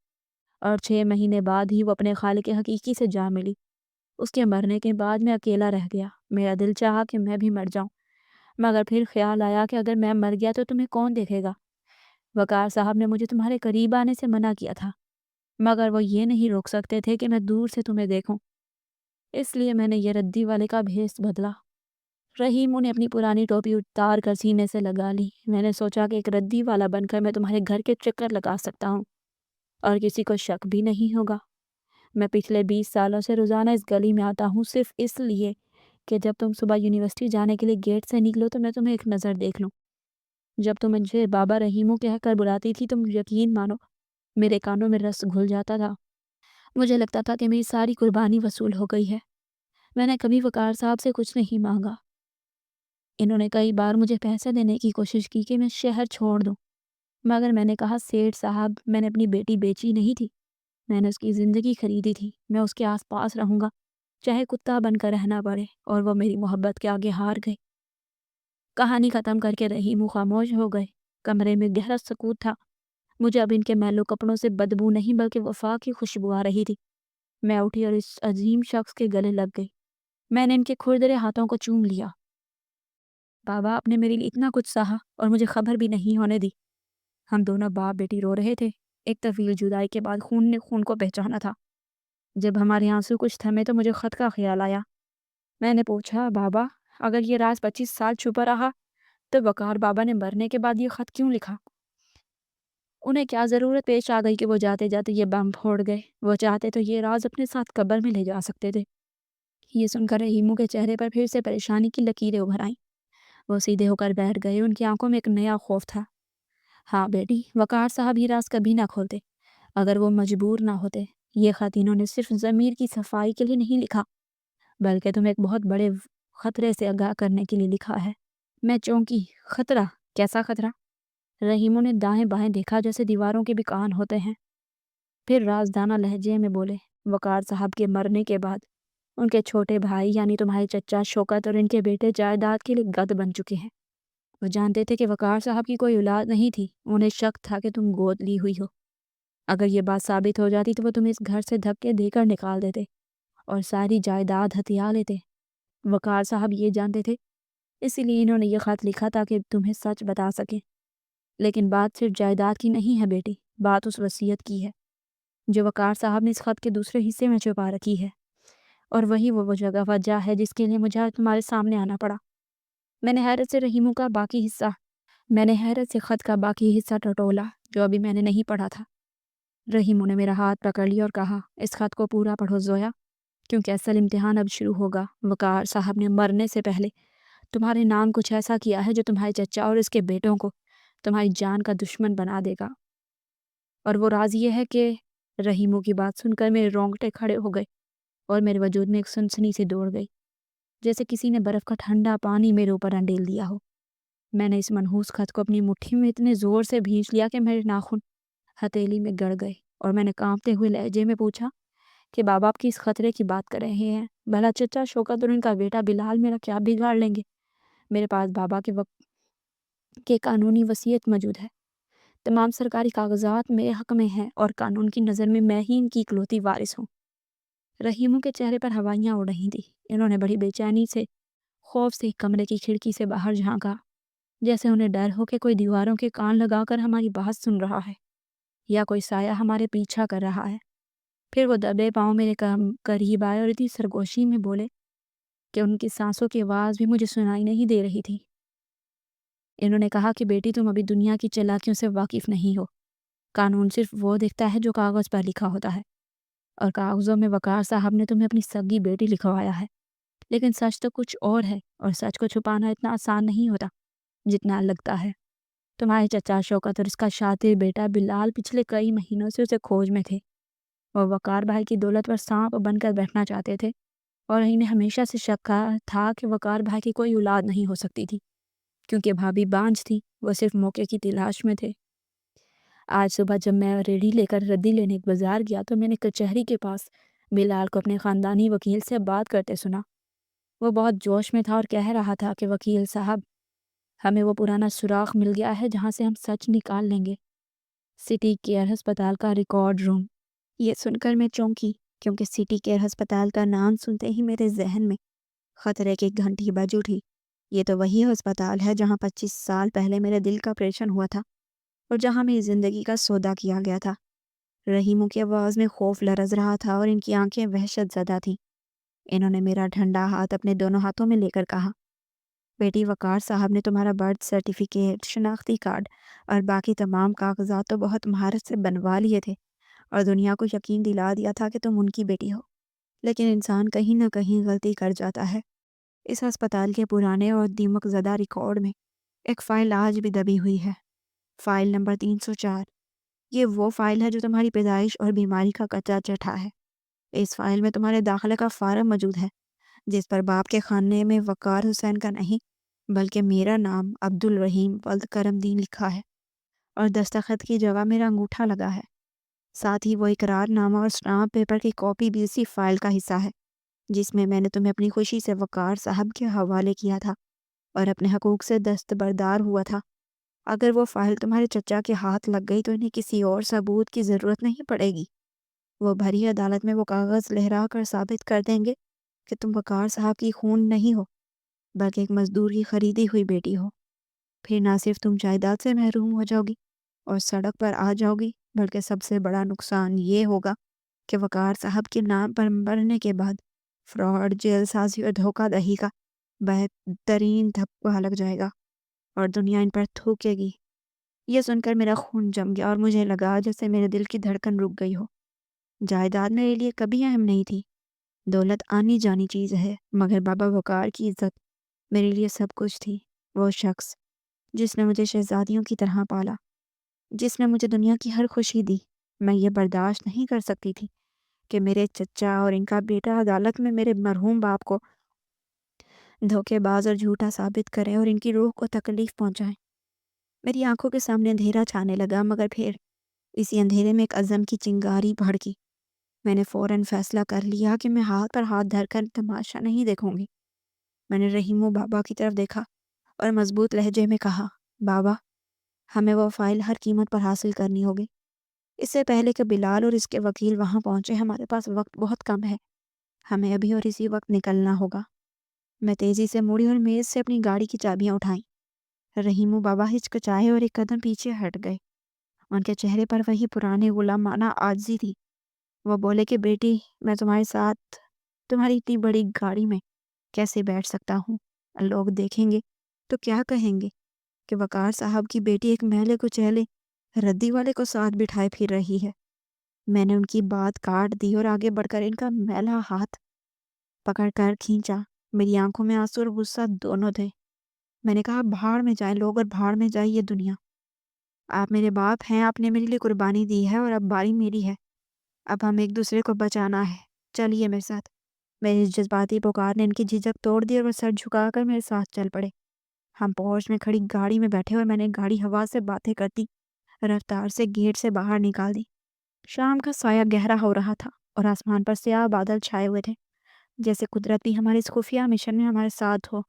اور 6 مہینے بعد ہی وہ اپنے خالق حقیقی سے جا ملی۔ اس کے مرنے کے بعد میں اکیلا رہ گیا۔ میرا دل چاہا کہ میں بھی مر جاؤں، مگر پھر خیال آیا کہ اگر میں مر گیا تو تمہیں کون دیکھے گا؟ وقار صاحب نے مجھے تمہارے قریب آنے سے منع کیا تھا، مگر وہ یہ نہیں روک سکتے تھے کہ میں دور سے تمہیں دیکھوں، اس لیے میں نے یہ ردی والے کا بھیس بدلا۔ رحیمو نے اپنی پرانی ٹوپی اتار کر سینے سے لگا لی۔ میں نے سوچا کہ ایک ردی والا بن کر میں تمہارے گھر کے چکر لگا سکتا ہوں اور کسی کو شک بھی نہیں ہوگا۔ میں پچھلے 20 سالوں سے روزانہ اس گلی میں آتا ہوں، صرف اس لیے کہ جب تم صبح یونیورسٹی جانے کے لیے گیٹ سے نکلو تو میں تمہیں ایک نظر دیکھ لوں۔ جب تم مجھے بابا رحیمو کہہ کر بلاتی تھی تم یقین مانو میرے کانوں میں رس گھل جاتا تھا۔ مجھے لگتا تھا کہ میری ساری قربانی وصول ہو گئی ہے۔ میں نے کبھی وقار صاحب سے کچھ نہیں مانگا۔ انہوں نے کئی بار مجھے پیسے دینے کی کوشش کی کہ میں شہر چھوڑ دوں، مگر میں نے کہا سیٹھ صاحب، میں نے اپنی بیٹی بیچی نہیں تھی، میں نے اس کی زندگی خریدی تھی، میں اس کے آس پاس رہوں گا چاہے کتا بن کر رہنا پڑے۔ اور وہ میری محبت کے آگے ہار گئے۔ کہانی ختم کر کے رحیمو خاموش ہو گئے۔ کمرے میں گہرا سکوت تھا۔ مجھے اب ان کے میلو کپڑوں سے بدبو نہیں بلکہ وفا کی خوشبو آ رہی تھی۔ میں اٹھی اور اس عظیم شخص کے گلے لگ گئی۔ میں نے ان کے کھردرے ہاتھوں کو چوم لیا۔ بابا، آپ نے میرے لیے اتنا کچھ سہا اور مجھے خبر بھی نہیں ہونے دی۔ ہم دونوں باپ بیٹی رو رہے تھے۔ ایک طویل جدائی کے بعد خون نے خون کو پہچانا تھا۔ جب ہمارے آنسو کچھ تھمے تو مجھے خط کا خیال آیا۔ میں نے پوچھا، بابا اگر یہ راز 25 سال چھپا رہا تو وقار بابا نے مرنے کے بعد یہ خط کیوں لکھا؟ انہیں کیا ضرورت پیش آ گئی کہ وہ جاتے جاتے یہ بم پھوڑ گئے؟ وہ چاہتے تو یہ راز اپنے ساتھ قبر میں لے جا سکتے تھے۔ یہ سن کر رحیمو کے چہرے پر پھر سے پریشانی کی لکیریں ابھر آئیں۔ وہ سیدھے ہو کر بیٹھ گئے۔ ان کی آنکھوں میں ایک نیا خوف تھا۔ ہاں بیٹی، وقار صاحب یہ راز کبھی نہ کھولتے اگر وہ مجبور نہ ہوتے۔ یہ خط انہوں نے صرف ضمیر کی صفائی کے لیے نہیں لکھا، بلکہ تمہیں ایک بہت بڑے خطرے سے آگاہ کرنے کے لیے لکھا ہے۔ میں چونکی۔ خطرہ؟ کیسا خطرہ؟ رحیمو نے دائیں بائیں دیکھا جیسے دیواروں کے بھی کان ہوتے ہیں، پھر رازدانہ لہجے میں بولے، وقار صاحب کے مرنے کے بعد ان کے چھوٹے بھائی یعنی تمہارے چچا شوکت اور ان کے بیٹے جائیداد کے لیے گد بن چکے ہیں۔ وہ جانتے تھے کہ وقار صاحب کی کوئی اولاد نہیں تھی، انہیں شک تھا کہ تم گود لی ہوئی ہو۔ اگر یہ بات ثابت ہو جاتی تو وہ تمہیں اس گھر سے دھکے دے کر نکال دیتے اور ساری جائیداد ہتھیا لیتے۔ وقار صاحب یہ جانتے تھے، اسی لیے انہوں نے یہ خط لکھا تاکہ تمہیں سچ بتا سکیں۔ لیکن بات صرف جائیداد کی نہیں ہے بیٹی، بات اس وصیت کی ہے جو وقار صاحب نے اس خط کے دوسرے حصے میں چھپا رکھی ہے، اور وہی وہ جگہ وجہ ہے جس کے لیے مجھے آج تمہارے سامنے آنا پڑا۔ میں نے حیرت سے خط کا باقی حصہ ٹٹولا جو ابھی میں نے نہیں پڑھا تھا۔ رحیموں نے میرا ہاتھ پکڑ لیا اور کہا، اس خط کو پورا پڑھو زویا، کیونکہ اصل امتحان اب شروع ہوگا۔ وقار صاحب نے مرنے سے پہلے تمہارے نام کچھ ایسا کیا ہے جو تمہارے چچا اور اس کے بیٹوں کو تمہاری جان کا دشمن بنا دے گا، اور وہ راز یہ ہے کہ… رحیموں کی بات سن کر میرے رونگٹے کھڑے ہو گئے اور میرے وجود میں ایک سنسنی سے دوڑ گئی، جیسے کسی نے برف کا ٹھنڈا پانی میرے اوپر انڈیل دیا ہو۔ میں نے اس منحوس خط کو اپنی مٹھی میں اتنے زور سے بھینچ لیا کہ میرے ناخن ہتھیلی میں گڑ گئے، اور میں نے کانپتے ہوئے لہجے میں پوچھا کہ بابا آپ کی اس خطرے کی بات کر رہے ہیں؟ بھلا چچا شوکت اور ان کا بیٹا بلال میرا کیا بگاڑ لیں گے؟ میرے پاس بابا کے وقت کے قانونی وصیت موجود ہے، تمام سرکاری کاغذات میرے حق میں ہیں، اور قانون کی نظر میں ہی ان کی اکلوتی وارث ہوں۔ رحیموں کے چہرے پر ہوائیاں اڑ رہی تھیں۔ انہوں نے بڑی بے چینی سے، خوف سے کمرے کی کھڑکی سے باہر جھانکا، جیسے انہیں ڈر ہو کہ کوئی دیواروں کے کان لگا کر ہماری بات سن رہا ہے، یا کوئی سایہ ہمارے پیچھا کر رہا ہے۔ پھر وہ دبے پاؤں میرے قریب آئے اور اتنی سرگوشی میں بولے کہ ان کی سانسوں کی آواز بھی مجھے سنائی نہیں دے رہی تھی۔ انہوں نے کہا کہ بیٹی تم ابھی دنیا کی چالاکیوں سے واقف نہیں ہو۔ قانون صرف وہ دکھتا ہے جو کاغذ پر لکھا ہوتا ہے، اور کاغذوں میں وقار صاحب نے تمہیں اپنی سگی بیٹی لکھوایا ہے، لیکن سچ تو کچھ اور ہے، اور سچ کو چھپانا اتنا آسان نہیں ہوتا جتنا لگتا ہے۔ تمہارے چچا شوکت اور اس کا شاطر بیٹا بلال پچھلے کئی مہینوں سے اسے کھوج میں تھے۔ وہ وقار بھائی کی دولت پر سانپ بن کر بیٹھنا چاہتے تھے، اور انہیں ہمیشہ سے شک تھا کہ وقار بھائی کی کوئی اولاد نہیں ہو سکتی تھی، کیونکہ بھابھی بانجھ تھی، وہ صرف موقع کی تلاش میں تھے۔ آج صبح جب میں ریڈی لے کر ردی لینے بازار گیا تو میں نے کچہری کے پاس بلال کو اپنے خاندانی وکیل سے بات کرتے سنا۔ وہ بہت جوش میں تھا اور کہہ رہا تھا کہ وکیل صاحب، ہمیں وہ پرانا سوراخ مل گیا ہے جہاں سے ہم سچ نکال لیں گے، سٹی کیئر ہسپتال کا ریکارڈ روم۔ یہ سن کر میں چونکی، کیونکہ سٹی کیئر ہسپتال کا نام سنتے ہی میرے ذہن میں خطرے کی گھنٹی بج اٹھی۔ یہ تو وہی ہسپتال ہے جہاں 25 سال پہلے میرے دل کا آپریشن ہوا تھا، اور جہاں میری زندگی کا سودا کیا گیا تھا۔ رحیموں کی آواز میں خوف لرز رہا تھا اور ان کی آنکھیں وحشت زدہ تھیں۔ انہوں نے میرا ٹھنڈا ہاتھ اپنے دونوں ہاتھوں میں لے کر کہا، بیٹی وقار صاحب نے تمہارا برتھ سرٹیفکیٹ، شناختی کارڈ اور باقی تمام کاغذات تو بہت مہارت سے بنوا لیے تھے، اور دنیا کو یقین دلا دیا تھا کہ تم ان کی بیٹی ہو، لیکن انسان کہیں نہ کہیں غلطی کر جاتا ہے۔ اس ہسپتال کے پرانے اور دیمک زدہ ریکارڈ میں ایک فائل آج بھی دبی ہوئی ہے، فائل نمبر 304۔ یہ وہ فائل ہے جو تمہاری پیدائش اور بیماری کا کچا چٹھا ہے۔ اس فائل میں تمہارے داخلے کا فارم موجود ہے، جس پر باپ کے خانے میں وقار حسین کا نہیں بلکہ میرا نام عبدالرحیم ولد کرم دین لکھا ہے، اور دستخط کی جگہ میرا انگوٹھا لگا ہے۔ ساتھ ہی وہ اقرار نامہ اور اسٹامپ پیپر کی کاپی بھی اسی فائل کا حصہ ہے، جس میں میں نے تمہیں اپنی خوشی سے وقار صاحب کے حوالے کیا تھا اور اپنے حقوق سے دستبردار ہوا تھا۔ اگر وہ فائل تمہارے چچا کے ہاتھ لگ گئی تو انہیں کسی اور ثبوت کی ضرورت نہیں پڑے گی۔ وہ بھری عدالت میں وہ کاغذ لہرا کر ثابت کر دیں گے کہ تم وقار صاحب کی خون نہیں ہو، بلکہ ایک مزدور کی خریدی ہوئی بیٹی ہو۔ پھر نہ صرف تم جائیداد سے محروم ہو جاؤ گی اور سڑک پر آ جاؤ گی، بلکہ سب سے بڑا نقصان یہ ہوگا کہ وقار صاحب کے نام پر مرنے کے بعد فراڈ، جیل سازی اور دھوکہ دہی کا بہترین دھبا لگ جائے گا، اور دنیا ان پر تھوکے گی۔ یہ سن کر میرا خون جم گیا اور مجھے لگا جیسے میرے دل کی دھڑکن رک گئی ہو۔ جائیداد میرے لیے کبھی اہم نہیں تھی، دولت آنی جانی چیز ہے، مگر بابا وقار کی عزت میرے لیے سب کچھ تھی۔ وہ شخص جس نے مجھے شہزادیوں کی طرح پالا، جس نے مجھے دنیا کی ہر خوشی دی، میں یہ برداشت نہیں کر سکتی تھی کہ میرے چچا اور ان کا بیٹا عدالت میں میرے مرحوم باپ کو دھوکے باز اور جھوٹا ثابت کریں اور ان کی روح کو تکلیف پہنچائیں۔ میری آنکھوں کے سامنے اندھیرا چھانے لگا، مگر پھر اسی اندھیرے میں ایک عزم کی چنگاری بھڑکی۔ میں نے فوراً فیصلہ کر لیا کہ میں ہاتھ پر ہاتھ دھر کر تماشا نہیں دیکھوں گی۔ میں نے رحیم و بابا کی طرف دیکھا اور مضبوط لہجے میں کہا، بابا، ہمیں وہ فائل ہر قیمت پر حاصل کرنی ہوگی۔ اس سے پہلے کہ بلال اور اس کے وکیل وہاں پہنچے ہمارے پاس وقت بہت کم ہے، ہمیں ابھی اور اسی وقت نکلنا ہوگا۔ میں تیزی سے مڑی اور میز سے اپنی گاڑی کی چابیاں اٹھائیں۔ رحیم بابا ہچکچائے اور ایک قدم پیچھے ہٹ گئے۔ ان کے چہرے پر وہی پرانی غلامانہ عاجزی تھی۔ وہ بولے کہ بیٹی، میں تمہارے ساتھ تمہاری اتنی بڑی گاڑی میں کیسے بیٹھ سکتا ہوں؟ لوگ دیکھیں گے تو کیا کہیں گے کہ وقار صاحب کی بیٹی ایک میلے کچیلے ردی والے کو ساتھ بٹھائے پھر رہی ہے۔ میں نے ان کی بات کاٹ دی اور آگے بڑھ کر ان کا میلا ہاتھ پکڑ کر کھینچا۔ میری آنکھوں میں آنسو اور غصہ دونوں تھے۔ میں نے کہا، بھاڑ میں جائیں لوگ اور بھاڑ میں جائے یہ دنیا۔ آپ میرے باپ ہیں، آپ نے میرے لیے قربانی دی ہے اور اب باری میری ہے۔ اب ہم ایک دوسرے کو بچانا ہے، چلیے میرے ساتھ۔ میری جذباتی پکار نے ان کی جھجک توڑ دی اور وہ سر جھکا کر میرے ساتھ چل پڑے۔ ہم پورچ میں کھڑی گاڑی میں بیٹھے اور میں نے گاڑی ہوا سے باتیں کرتی رفتار سے گیٹ سے باہر نکال دی۔ شام کا سایہ گہرا ہو رہا تھا اور آسمان پر سیاہ بادل چھائے ہوئے تھے، جیسے قدرت بھی ہمارے اس خفیہ مشن میں ہمارے ساتھ ہو۔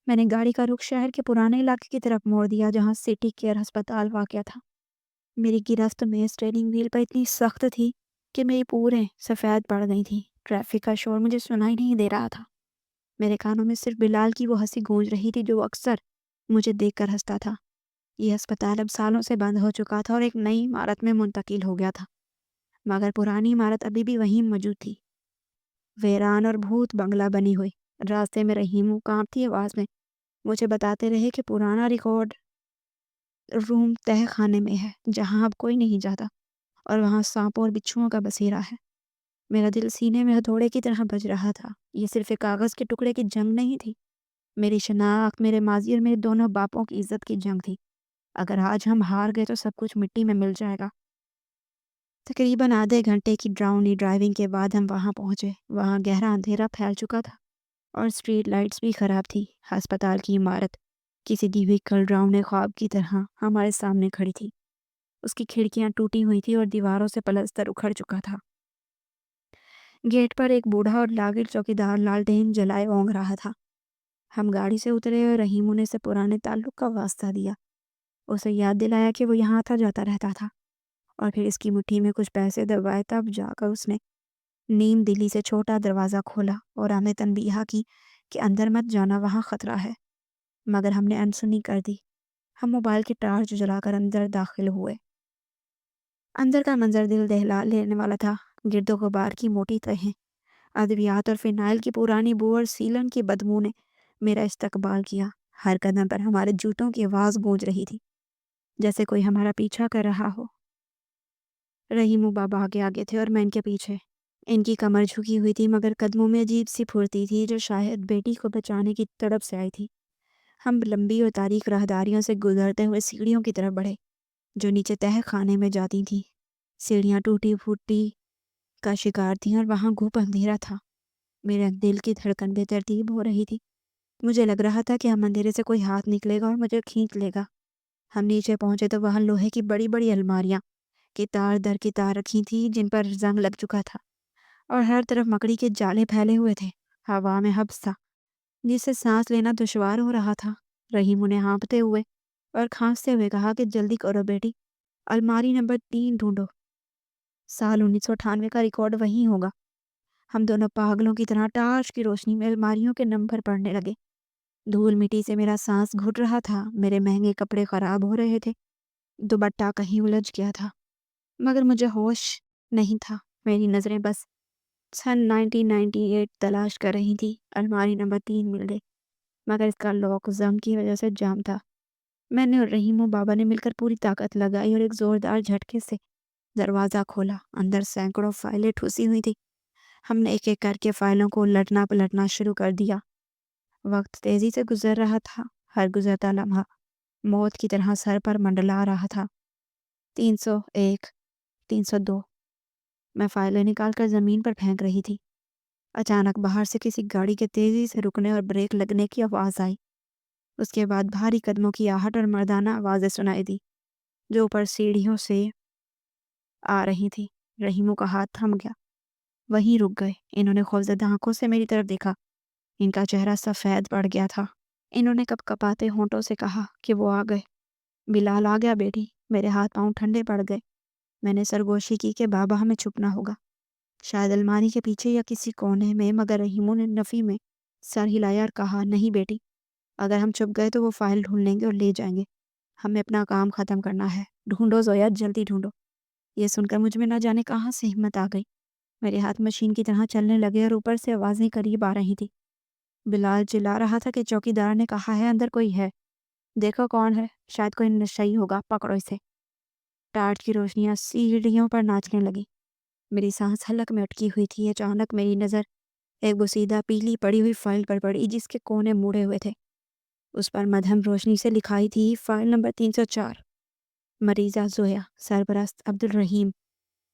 میں نے گاڑی کا رخ شہر کے پرانے علاقے کی طرف موڑ دیا جہاں سٹی کیئر ہسپتال واقع تھا۔ میری گرفت میں اسٹیئرنگ وہیل پر اتنی سخت تھی کہ میری پوریں سفید پڑ گئی تھی۔ ٹریفک کا شور مجھے سنائی نہیں دے رہا تھا۔ میرے کانوں میں صرف بلال کی وہ ہنسی گونج رہی تھی جو اکثر مجھے دیکھ کر ہنستا تھا۔ یہ ہسپتال اب سالوں سے بند ہو چکا تھا اور ایک نئی عمارت میں منتقل ہو گیا تھا، مگر پرانی عمارت ابھی بھی وہیں موجود تھی، ویران اور بھوت بنگلہ بنی ہوئی۔ راستے میں رحیم کانپتی آواز میں مجھے بتاتے رہے کہ پرانا ریکارڈ روم تہہ خانے میں ہے جہاں اب کوئی نہیں جاتا اور وہاں سانپوں اور بچھوؤں کا بسیرا ہے۔ میرا دل سینے میں ہتھوڑے کی طرح بج رہا تھا۔ یہ صرف ایک کاغذ کے ٹکڑے کی جنگ نہیں تھی، میری شناخت، میرے ماضی اور میرے دونوں باپوں کی عزت کی جنگ تھی۔ اگر آج ہم ہار گئے تو سب کچھ مٹی میں مل جائے گا۔ تقریباً آدھے گھنٹے کی ڈراؤنی ڈرائیونگ کے بعد ہم وہاں پہنچے۔ وہاں گہرا اندھیرا پھیل چکا تھا اور اسٹریٹ لائٹس بھی خراب تھی۔ ہسپتال کی عمارت کسی دی ہوئی کل ڈراؤنے خواب کی طرح ہمارے سامنے کھڑی تھی۔ اس کی کھڑکیاں ٹوٹی ہوئی تھی اور دیواروں سے پلستر اکھڑ چکا تھا۔ گیٹ پر ایک بوڑھا اور لاغر چوکیدار لالٹین جلائے اونگ رہا تھا۔ ہم گاڑی سے اترے اور رحیم نے سے پرانے تعلق کا واسطہ دیا۔ اسے یاد دلایا کہ وہ یہاں آتا جاتا رہتا تھا اور پھر اس کی مٹھی میں کچھ پیسے دبائے، تب جا کر اس نے نیم دلی سے چھوٹا دروازہ کھولا اور ہمیں تنبیہ کی کہ اندر مت جانا، وہاں خطرہ ہے، مگر ہم نے انسنی کر دی۔ ہم موبائل کی ٹارچ جلا کر اندر داخل ہوئے۔ اندر کا منظر دل دہلا لینے والا تھا۔ گرد و غبار کی موٹی تہیں، ادویات اور فینائل کی پرانی بو اور سیلن کی بدبو نے میرا استقبال کیا۔ ہر قدم پر ہمارے جوتوں کی آواز گونج رہی تھی، جیسے کوئی ہمارا پیچھا کر رہا ہو۔ رحیم بابا آگے آگے تھے اور میں ان کے پیچھے۔ ان کی کمر جھکی ہوئی تھی مگر قدموں میں عجیب سی پھرتی تھی جو شاید بیٹی کو بچانے کی تڑپ سے آئی تھی۔ ہم لمبی اور تاریک راہداریوں سے گزرتے ہوئے سیڑھیوں کی طرف بڑھے جو نیچے تہہ خانے میں جاتی تھیں۔ سیڑھیاں ٹوٹی پھوٹی کا شکار تھیں اور وہاں گھپ اندھیرا تھا۔ میرے دل کی دھڑکن بے ترتیب ہو رہی تھی۔ مجھے لگ رہا تھا کہ ہم اندھیرے سے کوئی ہاتھ نکلے گا اور مجھے کھینچ لے گا۔ ہم نیچے پہنچے تو وہاں لوہے کی بڑی بڑی الماریاں کتار در کتار رکھی تھیں جن پر زنگ لگ چکا تھا اور ہر طرف مکڑی کے جالے پھیلے ہوئے تھے۔ ہوا میں حبس تھا جس سے سانس لینا دشوار ہو رہا تھا۔ رحیم نے ہانپتے ہوئے اور کھانستے ہوئے کہا کہ جلدی کرو بیٹی، الماری نمبر 3 ڈھونڈو۔ سال 1998 کا ریکارڈ وہیں ہوگا۔ ہم دونوں پاگلوں کی طرح ٹارچ کی روشنی میں الماریوں کے نمبر پڑھنے لگے۔ دھول مٹی سے میرا سانس گھٹ رہا تھا، میرے مہنگے کپڑے خراب ہو رہے تھے، دوپٹہ کہیں الجھ گیا تھا، مگر مجھے ہوش نہیں تھا۔ میری نظریں بس سن 1998 تلاش کر رہی تھی۔ الماری نمبر 3 مل گئی مگر اس کا لاک زنگ کی وجہ سے جام تھا۔ میں نے اور رحیم و بابا نے مل کر پوری طاقت لگائی اور ایک زوردار جھٹکے سے دروازہ کھولا۔ اندر سینکڑوں فائلیں ٹھوسی ہوئی تھی۔ ہم نے ایک ایک کر کے فائلوں کو الٹنا پلٹنا شروع کر دیا۔ وقت تیزی سے گزر رہا تھا، ہر گزرتا لمحہ موت کی طرح سر پر منڈلا رہا تھا۔ 301، 302۔ میں فائلیں نکال کر زمین پر پھینک رہی تھی۔ اچانک باہر سے کسی گاڑی کے تیزی سے رکنے اور بریک لگنے کی آواز آئی۔ اس کے بعد بھاری قدموں کی آہٹ اور مردانہ آوازیں سنائی دی جو اوپر سیڑھیوں سے آ رہی تھی۔ رحیموں کا ہاتھ تھم گیا، وہیں رک گئے۔ انہوں نے خوفزدہ آنکھوں سے میری طرف دیکھا۔ ان کا چہرہ سفید پڑ گیا تھا۔ انہوں نے کپ کپاتے ہونٹوں سے کہا کہ وہ آ گئے۔ بلال آ گیا بیٹی۔ میرے ہاتھ پاؤں ٹھنڈے پڑ گئے۔ میں نے سرگوشی کی کہ بابا ہمیں چھپنا ہوگا، شاید الماری کے پیچھے یا کسی کونے میں، مگر رحیموں نے نفی میں سر ہلایا اور کہا، نہیں بیٹی، اگر ہم چھپ گئے تو وہ فائل ڈھونڈ لیں گے اور لے جائیں گے. ہمیں اپنا کام ختم کرنا ہے. ڈھونڈو زویا، جلدی ڈھونڈو. یہ سن کر مجھ میں نہ جانے کہاں سے ہمت آ گئی. میرے ہاتھ مشین کی طرح چلنے لگے اور اوپر سے آوازیں قریب آ رہی تھی. بلال چلا رہا تھا کہ چوکیدار نے کہا ہے اندر کوئی ہے. دیکھو کون ہے، شاید کوئی نشئی ہوگا، پکڑو اسے. ٹارچ کی روشنیاں سیڑھیوں پر ناچنے لگی. میری سانس حلق میں اٹکی ہوئی تھی. اچانک میری نظر ایک بوسیدہ پیلی پڑی ہوئی فائل پر پڑی جس کے کونے مڑے ہوئے تھے. اس پر مدھم روشنی سے لکھائی تھی فائل نمبر 304، مریضہ زویا، سرپرست عبدالرحیم.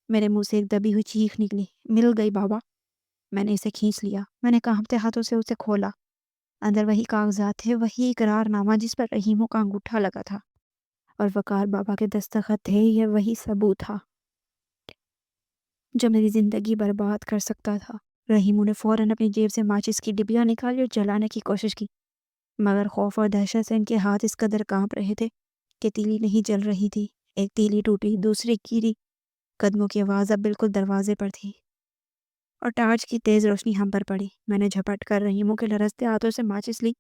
میرے منہ سے ایک دبی ہوئی چیخ نکلی. مل گئی بابا. میں نے اسے کھینچ لیا. میں نے کانپتے ہاتھوں سے اسے کھولا. اندر وہی کاغذات تھے، وہی اقرار نامہ جس پر رحیموں کا انگوٹھا لگا تھا اور وقار بابا کے دستخط تھے. یہ وہی ثبوت تھا جو میری زندگی برباد کر سکتا تھا. رحیموں نے فوراً اپنی جیب سے ماچس کی ڈبیا نکالی اور جلانے کی کوشش کی، مگر خوف اور دہشت سے ان کے ہاتھ اس قدر کانپ رہے تھے کہ تیلی نہیں جل رہی تھی. ایک تیلی ٹوٹی، دوسری گری. قدموں کی آواز اب بالکل دروازے پر تھی اور ٹارچ کی تیز روشنی ہم پر پڑی. میں نے جھپٹ کر رحیموں کے لرزتے ہاتھوں سے ماچس لی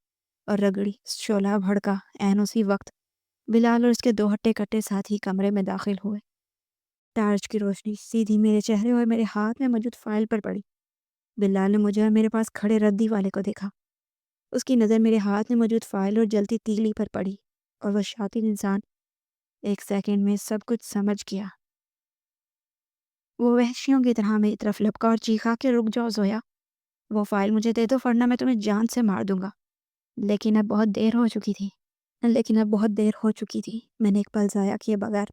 اور رگڑی. شعلہ بھڑکا. عین اسی وقت بلال اور اس کے 2 ہٹے کٹے ساتھی کمرے میں داخل ہوئے. ٹارچ کی روشنی سیدھی میرے چہرے اور میرے ہاتھ میں موجود فائل پر پڑی. بلال نے مجھے اور میرے پاس کھڑے ردی والے کو دیکھا. اس کی نظر میرے ہاتھ میں موجود فائل اور جلتی تیلی پر پڑی اور وہ شاطر انسان ایک سیکنڈ میں سب کچھ سمجھ گیا. وہ وحشیوں کی طرح میری طرف لپکا اور چیخا کہ رک جاؤ زویا، وہ فائل مجھے دے دو ورنہ میں تمہیں جان سے مار دوں گا. لیکن اب بہت دیر ہو چکی تھی. میں نے ایک پل ضائع کیے بغیر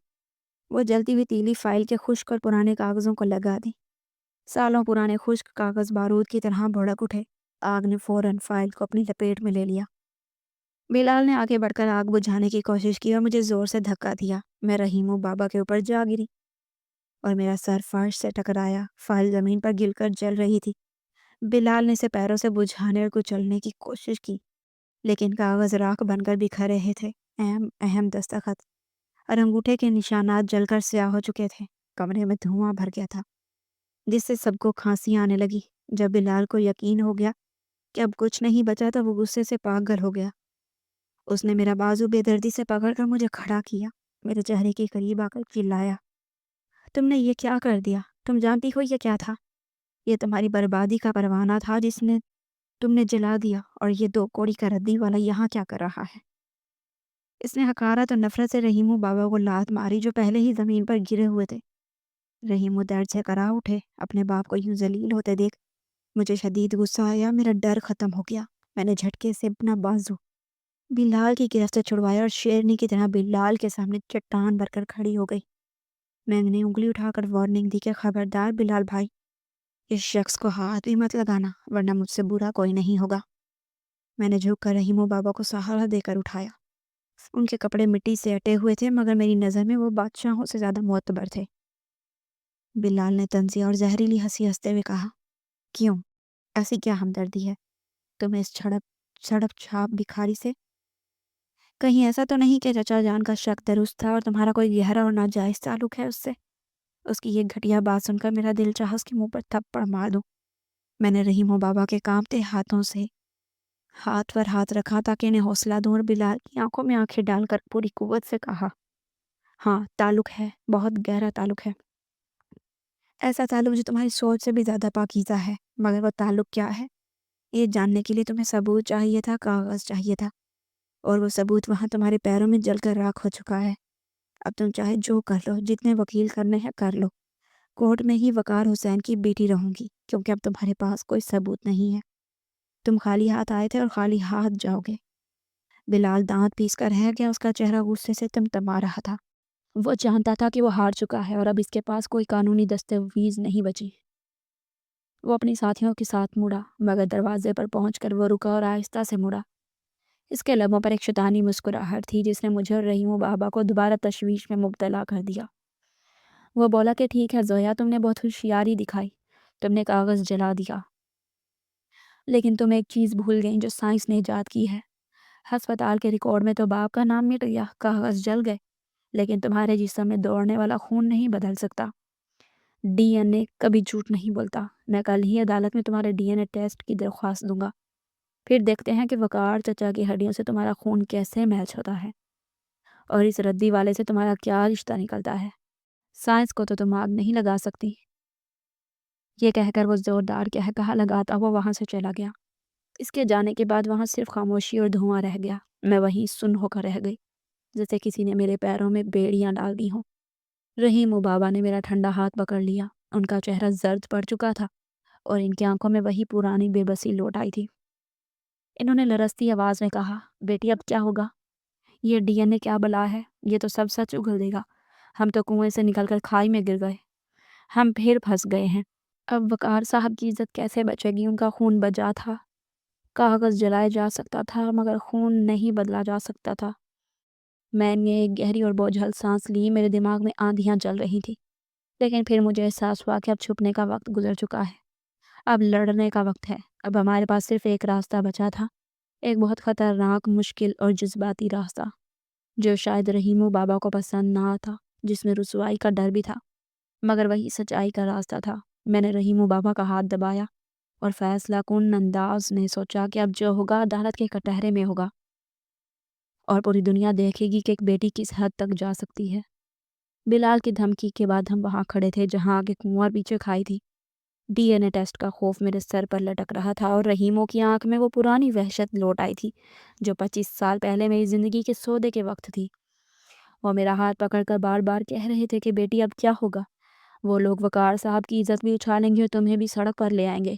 وہ جلتی ہوئی تیلی فائل کے خشک اور پرانے کاغذوں کو لگا دی. سالوں پرانے خشک کاغذ بارود کی طرح بھڑک اٹھے. آگ نے فوراً فائل کو اپنی لپیٹ میں لے لیا. بلال نے آگے بڑھ کر آگ بجھانے کی کوشش کی اور مجھے زور سے دھکا دیا. میں رحیموں بابا کے اوپر جا گری اور میرا سر فرش سے ٹکرایا. فائل زمین پر گر کر جل رہی تھی. بلال نے اسے پیروں سے بجھانے اور کچلنے کی کوشش کی، لیکن کاغذ راکھ بن کر بکھر رہے تھے. اہم دستخط اور انگوٹھے کے نشانات جل کر سیاہ ہو چکے تھے. کمرے میں دھواں بھر گیا تھا جس سے سب کو کھانسی آنے لگی. جب بلال کو یقین ہو گیا کہ اب کچھ نہیں بچا تو وہ غصے سے پاگل ہو گیا. اس نے میرا بازو بے دردی سے پکڑ کر مجھے کھڑا کیا. میرے چہرے کے قریب آ کر چلایا، تم نے یہ کیا کر دیا؟ تم جانتی ہو یہ کیا تھا؟ یہ تمہاری بربادی کا پروانہ تھا جس نے تم نے جلا دیا. اور یہ 2 کوڑی کا ردی والا یہاں کیا کر رہا ہے؟ اس نے حقارت اور نفرت سے رحیموں بابا کو لات ماری جو پہلے ہی زمین پر گرے ہوئے تھے. رحیموں درد سے کرا اٹھے. اپنے باپ کو یوں ذلیل ہوتے دیکھ مجھے شدید غصہ آیا. میرا ڈر ختم ہو گیا. میں نے جھٹکے سے اپنا بازو بلال کی گرفت سے چھڑوایا اور شیرنی کی طرح بلال کے سامنے چٹان بن کر کھڑی ہو گئی. میں نے انگلی اٹھا کر وارننگ دی کہ خبردار بلال بھائی، اس شخص کو ہاتھ بھی مت لگانا ورنہ مجھ سے برا کوئی نہیں ہوگا. میں نے جھک کر رحیموں بابا کو سہارا دے کر اٹھایا. ان کے کپڑے مٹی سے اٹے ہوئے تھے مگر میری نظر میں وہ بادشاہوں سے زیادہ معتبر تھے. بلال نے طنزیہ اور زہریلی ہنسی ہنستے ہوئے کہا، کیوں؟ ایسی کیا ہمدردی ہے تمہیں اس چھڑپ چھاپ بکھاری سے؟ کہیں ایسا تو نہیں کہ چچا جان کا شک درست تھا اور تمہارا کوئی گہرا اور ناجائز تعلق ہے اس سے؟ اس کی یہ گھٹیا بات سن کر میرا دل چاہا اس کے منہ پر تھپڑ مار دوں. میں نے رحیموں بابا کے کانپتے ہاتھوں سے ہاتھ پر ہاتھ رکھا تاکہ انہیں حوصلہ دوں اور بلال کی آنکھوں میں آنکھیں ڈال کر پوری قوت سے کہا، ہاں تعلق ہے، بہت گہرا تعلق ہے. ایسا تعلق جو تمہاری سوچ سے بھی زیادہ پاکیزہ ہے. مگر وہ تعلق کیا ہے یہ جاننے کے لیے تمہیں ثبوت چاہیے تھا، کاغذ چاہیے تھا، اور وہ ثبوت وہاں تمہارے پیروں میں جل کر راکھ ہو چکا ہے. اب تم چاہے جو کر لو، جتنے وکیل کرنے ہیں کر لو. کورٹ میں ہی وقار حسین کی بیٹی رہوں گی کیونکہ اب تمہارے پاس کوئی ثبوت نہیں ہے. تم خالی ہاتھ آئے تھے اور خالی ہاتھ جاؤ گے. بلال دانت پیس کر رہ گیا. اس کا چہرہ غصے سے تمتما رہا تھا. وہ جانتا تھا کہ وہ ہار چکا ہے اور اب اس کے پاس کوئی قانونی دستاویز نہیں بچی. وہ اپنی ساتھیوں کے ساتھ مڑا مگر دروازے پر پہنچ کر وہ رکا اور آہستہ سے مڑا. اس کے لبوں پر ایک شیطانی مسکراہٹ تھی جس نے مجھے اور رحیموں بابا کو دوبارہ تشویش میں مبتلا کر دیا. وہ بولا کہ ٹھیک ہے زویا، تم نے بہت ہوشیاری دکھائی، تم نے کاغذ جلا دیا، لیکن تم ایک چیز بھول گئیں جو سائنس نے ایجاد کی ہے. ہسپتال کے ریکارڈ میں تو باپ کا نام مٹ گیا، کاغذ جل گئے، لیکن تمہارے جسم میں دوڑنے والا خون نہیں بدل سکتا. ڈی این اے کبھی جھوٹ نہیں بولتا. میں کل ہی عدالت میں تمہارے ڈی این اے ٹیسٹ کی درخواست دوں گا. پھر دیکھتے ہیں کہ وقار چچا کی ہڈیوں سے تمہارا خون کیسے میچ ہوتا ہے اور اس ردی والے سے تمہارا کیا رشتہ نکلتا ہے۔ سائنس کو تو تم آگ نہیں لگا سکتی۔ یہ کہہ کر وہ زوردار کہا لگاتا وہ وہاں سے چلا گیا۔ اس کے جانے کے بعد وہاں صرف خاموشی اور دھواں رہ گیا۔ میں وہیں سن ہو کر رہ گئی، جیسے کسی نے میرے پیروں میں بیڑیاں ڈال دی ہوں۔ رحیم و بابا نے میرا ٹھنڈا ہاتھ پکڑ لیا۔ ان کا چہرہ زرد پڑ چکا تھا اور ان کی آنکھوں میں وہی پرانی بے بسی لوٹ آئی تھی۔ انہوں نے لرزتی آواز میں کہا، بیٹی اب کیا ہوگا؟ یہ ڈی این اے کیا بلا ہے؟ یہ تو سب سچ اگل دے گا۔ ہم تو کنویں سے نکل کر کھائی میں گر گئے۔ ہم پھر پھنس گئے ہیں۔ اب وقار صاحب کی عزت کیسے بچے گی؟ ان کا خون بجا تھا۔ کاغذ جلائے جا سکتا تھا مگر خون نہیں بدلا جا سکتا تھا۔ میں نے ایک گہری اور بوجھل سانس لی۔ میرے دماغ میں آندھیاں چل رہی تھی، لیکن پھر مجھے احساس ہوا کہ اب چھپنے کا وقت گزر چکا ہے۔ اب لڑنے کا وقت ہے۔ اب ہمارے پاس صرف ایک راستہ بچا تھا، ایک بہت خطرناک، مشکل اور جذباتی راستہ، جو شاید رحیم و بابا کو پسند نہ آتا، جس میں رسوائی کا ڈر بھی تھا، مگر وہی سچائی کا راستہ تھا۔ میں نے رحیم و بابا کا ہاتھ دبایا اور فیصلہ کن انداز میں سوچا کہ اب جو ہوگا عدالت کے کٹہرے میں ہوگا اور پوری دنیا دیکھے گی کہ ایک بیٹی کس حد تک جا سکتی ہے۔ بلال کی دھمکی کے بعد ہم وہاں کھڑے تھے جہاں آگے کنواں پیچھے کھائی تھی۔ ڈی این اے ٹیسٹ کا خوف میرے سر پر لٹک رہا تھا اور رحیموں کی آنکھ میں وہ پرانی وحشت لوٹ آئی تھی جو 25 سال پہلے میری زندگی کے سودے کے وقت تھی۔ وہ میرا ہاتھ پکڑ کر بار بار کہہ رہے تھے کہ بیٹی اب کیا ہوگا؟ وہ لوگ وقار صاحب کی عزت بھی اچھالیں گے اور تمہیں بھی سڑک پر لے آئیں گے۔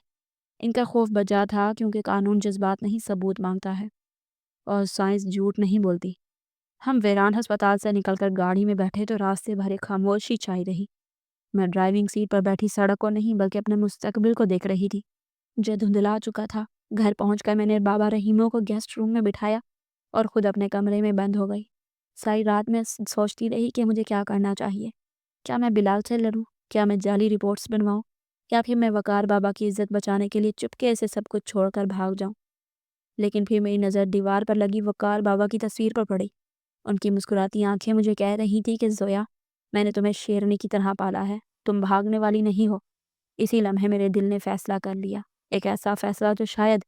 ان کا خوف بجا تھا کیونکہ قانون جذبات نہیں ثبوت مانگتا ہے اور سائنس جھوٹ نہیں بولتی۔ ہم ویران ہسپتال سے نکل کر گاڑی میں بیٹھے تو راستے بھر ایک خاموشی چھائی رہی۔ میں ڈرائیونگ سیٹ پر بیٹھی سڑک کو نہیں بلکہ اپنے مستقبل کو دیکھ رہی تھی جو دھندلا چکا تھا۔ گھر پہنچ کر میں نے بابا رحیموں کو گیسٹ روم میں بٹھایا اور خود اپنے کمرے میں بند ہو گئی۔ ساری رات میں سوچتی رہی کہ مجھے کیا کرنا چاہیے۔ کیا میں بلال سے لڑوں؟ کیا میں جعلی رپورٹس بنواؤں؟ یا پھر میں وقار بابا کی عزت بچانے کے لیے چپکے سے سب کچھ چھوڑ کر بھاگ جاؤں؟ لیکن پھر میری نظر دیوار پر لگی وقار بابا کی تصویر پر پڑی۔ ان کی مسکراتی آنکھیں مجھے کہہ رہی تھی کہ زویا، میں نے تمہیں شیرنی کی طرح پالا ہے، تم بھاگنے والی نہیں ہو۔ اسی لمحے میرے دل نے فیصلہ کر لیا، ایک ایسا فیصلہ جو شاید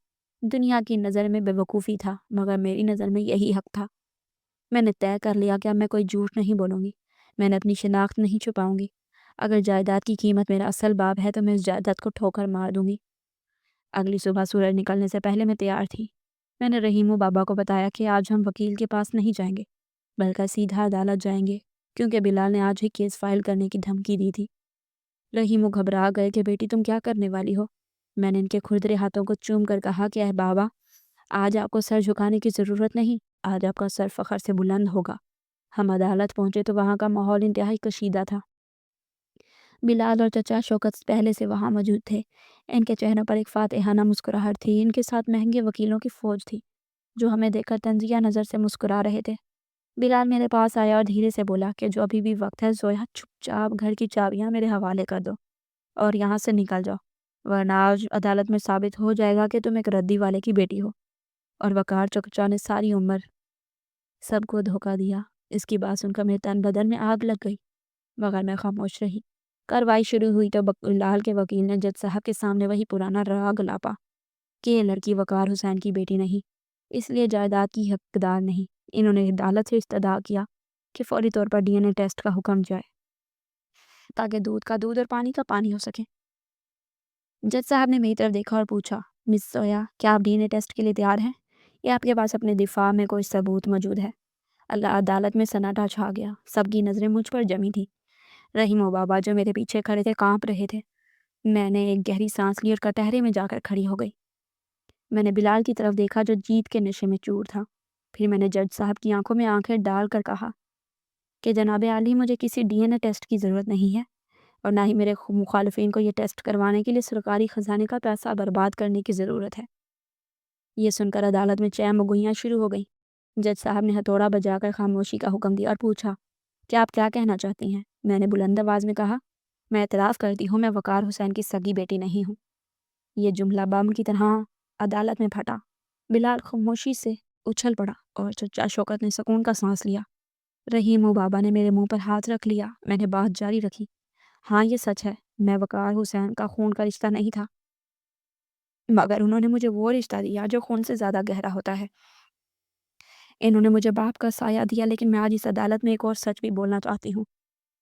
دنیا کی نظر میں بے وقوفی تھا مگر میری نظر میں یہی حق تھا۔ میں نے طے کر لیا کہ اب میں کوئی جھوٹ نہیں بولوں گی، میں نے اپنی شناخت نہیں چھپاؤں گی۔ اگر جائیداد کی قیمت میرا اصل باب ہے تو میں اس جائیداد کو ٹھوکر مار دوں گی۔ اگلی صبح سورج نکلنے سے پہلے میں تیار تھی۔ میں نے رحیم و بابا کو بتایا کہ آج ہم وکیل کے پاس نہیں جائیں گے بلکہ سیدھا عدالت جائیں گے کیونکہ بلال نے آج ہی کیس فائل کرنے کی دھمکی دی تھی۔ رحیم گھبرا گئے کہ بیٹی تم کیا کرنے والی ہو؟ میں نے ان کے کھردرے ہاتھوں کو چوم کر کہا کہ اے بابا، آج آپ کو سر جھکانے کی ضرورت نہیں، آج آپ کا سر فخر سے بلند ہوگا۔ ہم عدالت پہنچے تو وہاں کا ماحول انتہائی کشیدہ تھا۔ بلال اور چچا شوکت پہلے سے وہاں موجود تھے۔ ان کے چہروں پر ایک فاتحانہ مسکراہٹ تھی۔ ان کے ساتھ مہنگے وکیلوں کی فوج تھی جو ہمیں دیکھ کر طنزیہ نظر سے مسکرا رہے تھے۔ بلال میرے پاس آیا اور دھیرے سے بولا کہ جو ابھی بھی وقت ہے زویا، چپ چاپ گھر کی چابیاں میرے حوالے کر دو اور یہاں سے نکل جاؤ، ورنہ آج عدالت میں ثابت ہو جائے گا کہ تم ایک ردی والے کی بیٹی ہو اور وقار چچا نے ساری عمر سب کو دھوکہ دیا۔ اس کی بات سن کر میرے تن بدن میں آگ لگ گئی مگر میں خاموش رہی۔ کارروائی شروع ہوئی تو بلال کے وکیل نے جج صاحب کے سامنے وہی پرانا راگ لاپا کہ یہ لڑکی وقار حسین کی بیٹی نہیں، اس لیے جائیداد کی حقدار نہیں۔ انہوں نے عدالت سے استدعا کیا کہ فوری طور پر ڈی این اے ٹیسٹ کا حکم جائے تاکہ دودھ کا دودھ اور پانی کا پانی ہو سکے۔ جج صاحب نے میری طرف دیکھا اور پوچھا، مس زویا، کیا آپ ڈی این اے ٹیسٹ کے لیے تیار ہیں یا آپ کے پاس اپنے دفاع میں کوئی ثبوت موجود ہے؟ اللہ عدالت میں سناٹا چھا گیا۔ سب کی نظریں مجھ پر جمی تھی۔ رحیم و بابا جو میرے پیچھے کھڑے تھے کانپ رہے تھے۔ میں نے ایک گہری سانس لی اور کٹہرے میں جا کر کھڑی ہو گئی۔ میں نے بلال کی طرف دیکھا جو جیت کے نشے میں چور تھا۔ پھر میں نے جج صاحب کی آنکھوں میں آنکھیں ڈال کر کہا کہ جناب عالی، مجھے کسی ڈی این اے ٹیسٹ کی ضرورت نہیں ہے اور نہ ہی میرے مخالفین کو یہ ٹیسٹ کروانے کے لیے سرکاری خزانے کا پیسہ برباد کرنے کی ضرورت ہے۔ یہ سن کر عدالت میں چیم و گوئیاں شروع ہو گئیں۔ جج صاحب نے ہتھوڑا بجا کر خاموشی کا حکم دیا اور پوچھا، کیا آپ کیا کہنا چاہتی ہیں؟ میں نے بلند آواز میں کہا، میں اعتراف کرتی ہوں، میں وقار حسین کی سگی بیٹی نہیں ہوں۔ یہ جملہ بم کی طرح عدالت میں پھٹا۔ بلال خاموشی سے اچھل پڑا اور چچا شوکت نے سکون کا سانس لیا۔ رحیم و بابا نے میرے منہ پر ہاتھ رکھ لیا۔ میں نے بات جاری رکھی، ہاں یہ سچ ہے، میں وقار حسین کا خون کا رشتہ نہیں تھا۔ مگر انہوں نے مجھے وہ رشتہ دیا جو خون سے زیادہ گہرا ہوتا ہے۔ انہوں نے مجھے باپ کا سایہ دیا، لیکن میں آج اس عدالت میں ایک اور سچ بھی بولنا چاہتی ہوں۔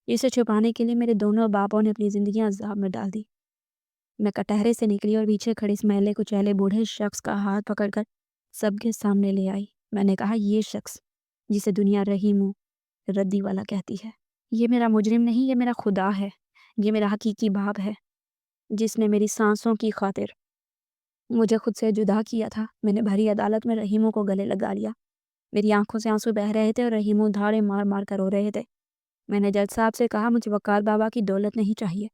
اسے چھپانے کے لیے میرے دونوں باپوں نے اپنی زندگیاں عذاب میں ڈال دی۔ میں کٹہرے سے نکلی اور پیچھے کھڑے اس میلے کچیلے بوڑھے شخص کا ہاتھ پکڑ کر سب کے سامنے لے آئی۔ میں نے کہا، یہ شخص جسے دنیا رحیم و ردی والا کہتی ہے، یہ میرا مجرم نہیں، یہ میرا خدا ہے، یہ میرا حقیقی باپ ہے، جس نے میری سانسوں کی خاطر مجھے خود سے جدا کیا تھا۔ میں نے بھری عدالت میں رحیموں کو گلے لگا لیا۔ میری آنکھوں سے آنسو بہہ رہے تھے اور رحیموں دھاڑے مار مار کر رو رہے تھے۔ میں نے جج صاحب سے کہا، مجھے وقار بابا کی دولت نہیں چاہیے،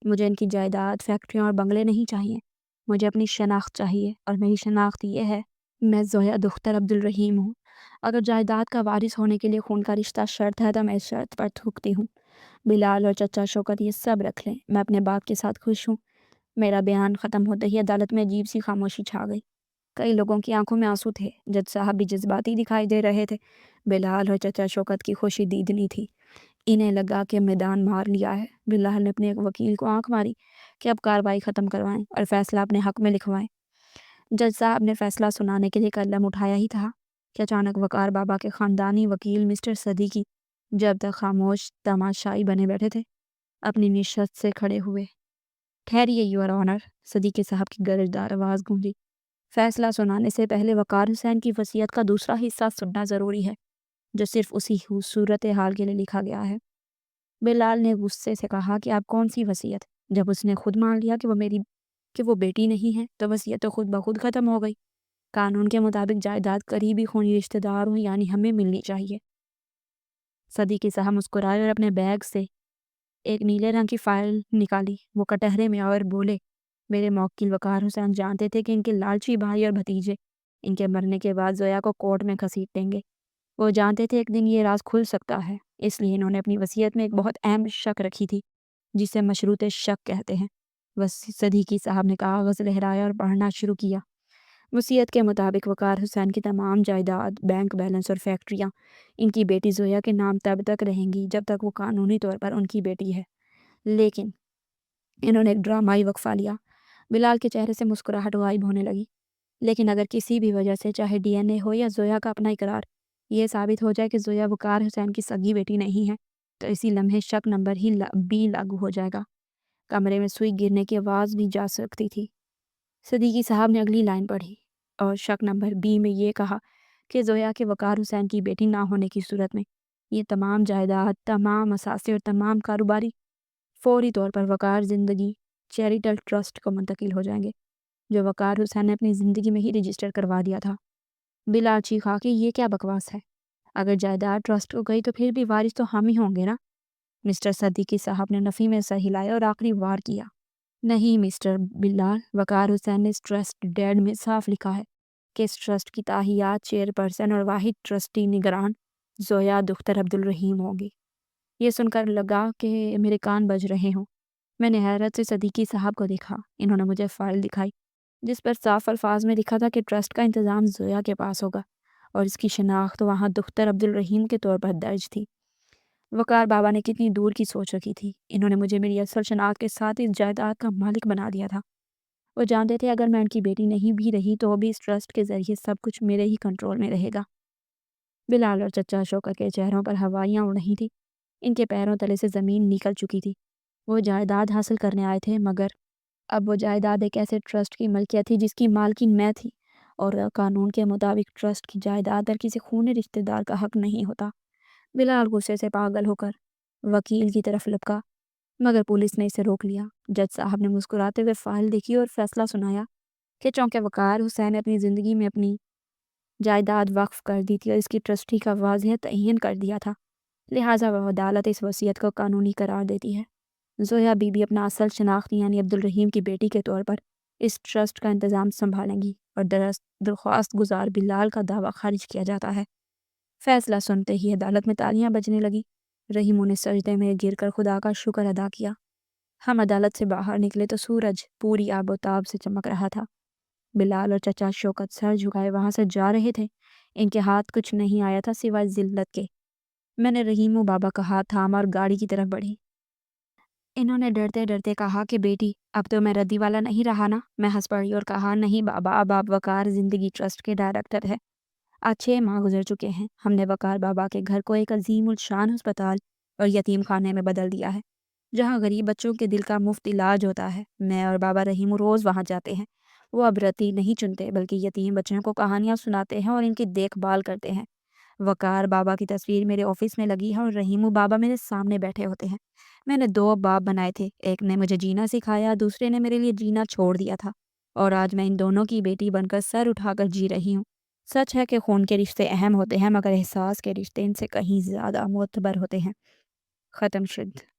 مجھے ان کی جائیداد، فیکٹریاں اور بنگلے نہیں چاہیے، مجھے اپنی شناخت چاہیے، اور میری شناخت یہ ہے، میں زویا دختر عبدالرحیم ہوں۔ اگر جائیداد کا وارث ہونے کے لیے خون کا رشتہ شرط ہے تو میں اس شرط پر تھوکتی ہوں۔ بلال اور چچا شوکت یہ سب رکھ لیں، میں اپنے باپ کے ساتھ خوش ہوں۔ میرا بیان ختم ہوتے ہی عدالت میں عجیب سی خاموشی چھا گئی۔ کئی لوگوں کی آنکھوں میں آنسو تھے، جج صاحب بھی جذباتی دکھائی دے رہے تھے۔ بلال اور چچا شوکت کی خوشی دیدنی تھی، انہیں لگا کہ میدان مار لیا ہے۔ بلال نے اپنے ایک وکیل کو آنکھ ماری کہ اب کارروائی ختم کروائیں اور فیصلہ اپنے حق میں لکھوائیں۔ جج صاحب نے فیصلہ سنانے کے لیے قلم اٹھایا ہی تھا کہ اچانک وقار بابا کے خاندانی وکیل مسٹر صدیقی، جب تک خاموش تماشائی بنے بیٹھے تھے، اپنی نشست سے کھڑے ہوئے۔ ٹھہریے یور آنر، صدیقی صاحب کی گرجدار آواز گونجی۔ فیصلہ سنانے سے پہلے وقار حسین کی وصیت کا دوسرا حصہ سننا ضروری ہے، جو صرف اسی صورت حال کے لیے لکھا گیا ہے۔ بلال نے غصے سے کہا کہ آپ کون سی وصیت؟ جب اس نے خود مان لیا کہ وہ بیٹی نہیں ہے تو وصیت تو خود بخود ختم ہو گئی۔ قانون کے مطابق جائیداد قریبی خونی رشتہ دار ہوں، یعنی ہمیں ملنی چاہیے۔ صدیقی صاحب مسکرائے اور اپنے بیگ سے ایک نیلے رنگ کی فائل نکالی۔ وہ کٹہرے میں اور بولے، میرے موکل وقار حسین جانتے تھے کہ ان کے لالچی بھائی اور بھتیجے ان کے مرنے کے بعد زویا کو کورٹ میں گھسیٹ دیں گے۔ وہ جانتے تھے ایک دن یہ راز کھل سکتا ہے، اس لیے انہوں نے اپنی وصیت میں ایک بہت اہم شک رکھی تھی، جسے مشروط شک کہتے ہیں۔ صدیقی صاحب نے کاغذ لہرایا اور پڑھنا شروع کیا۔ وصیت کے مطابق وقار حسین کی تمام جائیداد، بینک بیلنس اور فیکٹریاں ان کی بیٹی زویا کے نام تب تک رہیں گی جب تک وہ قانونی طور پر ان کی بیٹی ہے۔ لیکن انہوں نے ایک ڈرامائی وقفہ لیا۔ بلال کے چہرے سے مسکراہٹ غائب ہونے لگی۔ لیکن اگر کسی بھی وجہ سے، چاہے ڈی این اے ہو یا زویا کا اپنا اقرار، یہ ثابت ہو جائے کہ زویا وقار حسین کی سگی بیٹی نہیں ہے، تو اسی لمحے شک نمبر بی لاگو ہو جائے گا۔ کمرے میں سوئی گرنے کی آواز بھی جا سکتی تھی۔ صدیقی صاحب نے اگلی لائن پڑھی اور شک نمبر بی میں یہ کہا کہ زویا کے وقار حسین کی بیٹی نہ ہونے کی صورت میں یہ تمام جائیداد، تمام اثاثے اور تمام کاروباری فوری طور پر وقار زندگی چیریٹل ٹرسٹ کو منتقل ہو جائیں گے، جو وقار حسین نے اپنی زندگی میں ہی رجسٹر کروا دیا تھا۔ بلال چیخا کہ یہ کیا بکواس ہے؟ اگر جائیداد ٹرسٹ کو گئی تو پھر بھی وارث تو ہم ہی ہوں گے نا؟ مسٹر صدیقی صاحب نے نفی میں سر ہلایا اور آخری وار کیا۔ نہیں مسٹر بلال، وقار حسین نے اس ٹرسٹ ڈیڈ میں صاف لکھا ہے کہ اس ٹرسٹ کی تاحیات چیئرپرسن اور واحد ٹرسٹی نگران زویا دختر عبدالرحیم ہوگی۔ یہ سن کر لگا کہ میرے کان بج رہے ہوں۔ میں نے حیرت سے صدیقی صاحب کو دیکھا۔ انہوں نے مجھے فائل دکھائی جس پر صاف الفاظ میں لکھا تھا کہ ٹرسٹ کا انتظام زویا کے پاس ہوگا اور اس کی شناخت وہاں دختر عبدالرحیم کے طور پر درج تھی۔ وقار بابا نے کتنی دور کی سوچ رکھی تھی۔ انہوں نے مجھے میری اصل شناخت کے ساتھ اس جائیداد کا مالک بنا دیا تھا۔ وہ جانتے تھے اگر میں ان کی بیٹی نہیں بھی رہی تو بھی اس ٹرسٹ کے ذریعے سب کچھ میرے ہی کنٹرول میں رہے گا۔ بلال اور چچا شوکت کے چہروں پر ہوائیاں اڑ رہی تھی۔ ان کے پیروں تلے سے زمین نکل چکی تھی۔ وہ جائیداد حاصل کرنے آئے تھے، مگر اب وہ جائیداد ایک ایسے ٹرسٹ کی ملکیت تھی جس کی مالکن میں تھی، اور قانون کے مطابق ٹرسٹ کی جائیداد پر کسی خونی رشتہ دار کا حق نہیں ہوتا۔ بلال غصے سے پاگل ہو کر وکیل کی طرف لپکا، مگر پولیس نے اسے روک لیا۔ جج صاحب نے مسکراتے ہوئے فائل دیکھی اور فیصلہ سنایا کہ چونکہ وقار حسین نے اپنی زندگی میں اپنی جائیداد وقف کر دی تھی اور اس کی ٹرسٹی کا واضح تعین کر دیا تھا، لہٰذا وہ عدالت اس وصیت کو قانونی قرار دیتی ہے۔ زویا بی بی اپنا اصل شناخت یعنی عبدالرحیم کی بیٹی کے طور پر اس ٹرسٹ کا انتظام سنبھالیں گی، اور درخواست گزار بلال کا دعویٰ خارج کیا جاتا ہے۔ فیصلہ سنتے ہی عدالت میں تالیاں بجنے لگی۔ رحیموں نے سجدے میں گر کر خدا کا شکر ادا کیا۔ ہم عدالت سے باہر نکلے تو سورج پوری آب و تاب سے چمک رہا تھا۔ بلال اور چچا شوکت سر جھکائے وہاں سے جا رہے تھے۔ ان کے ہاتھ کچھ نہیں آیا تھا سوائے ذلت کے۔ میں نے رحیموں بابا کا ہاتھ تھاما اور گاڑی کی طرف بڑھی۔ انہوں نے ڈرتے ڈرتے کہا کہ بیٹی اب تو میں ردی والا نہیں رہا نا۔ میں ہنس پڑی اور کہا نہیں بابا، اب آپ وقار زندگی ٹرسٹ کے ڈائریکٹر ہیں۔ آج 6 ماہ گزر چکے ہیں۔ ہم نے وقار بابا کے گھر کو ایک عظیم الشان ہسپتال اور یتیم خانے میں بدل دیا ہے، جہاں غریب بچوں کے دل کا مفت علاج ہوتا ہے۔ میں اور بابا رحیم روز وہاں جاتے ہیں۔ وہ اب رتی نہیں چنتے بلکہ یتیم بچوں کو کہانیاں سناتے ہیں اور ان کی دیکھ بھال کرتے ہیں۔ وقار بابا کی تصویر میرے آفس میں لگی ہے اور رحیمو بابا میرے سامنے بیٹھے ہوتے ہیں۔ میں نے 2 باپ بنائے تھے، ایک نے مجھے جینا سکھایا، دوسرے نے میرے لیے جینا چھوڑ دیا تھا، اور آج میں ان دونوں کی بیٹی بن کر سر اٹھا کر جی رہی ہوں۔ سچ ہے کہ خون کے رشتے اہم ہوتے ہیں، مگر احساس کے رشتے ان سے کہیں زیادہ معتبر ہوتے ہیں۔ ختم شد۔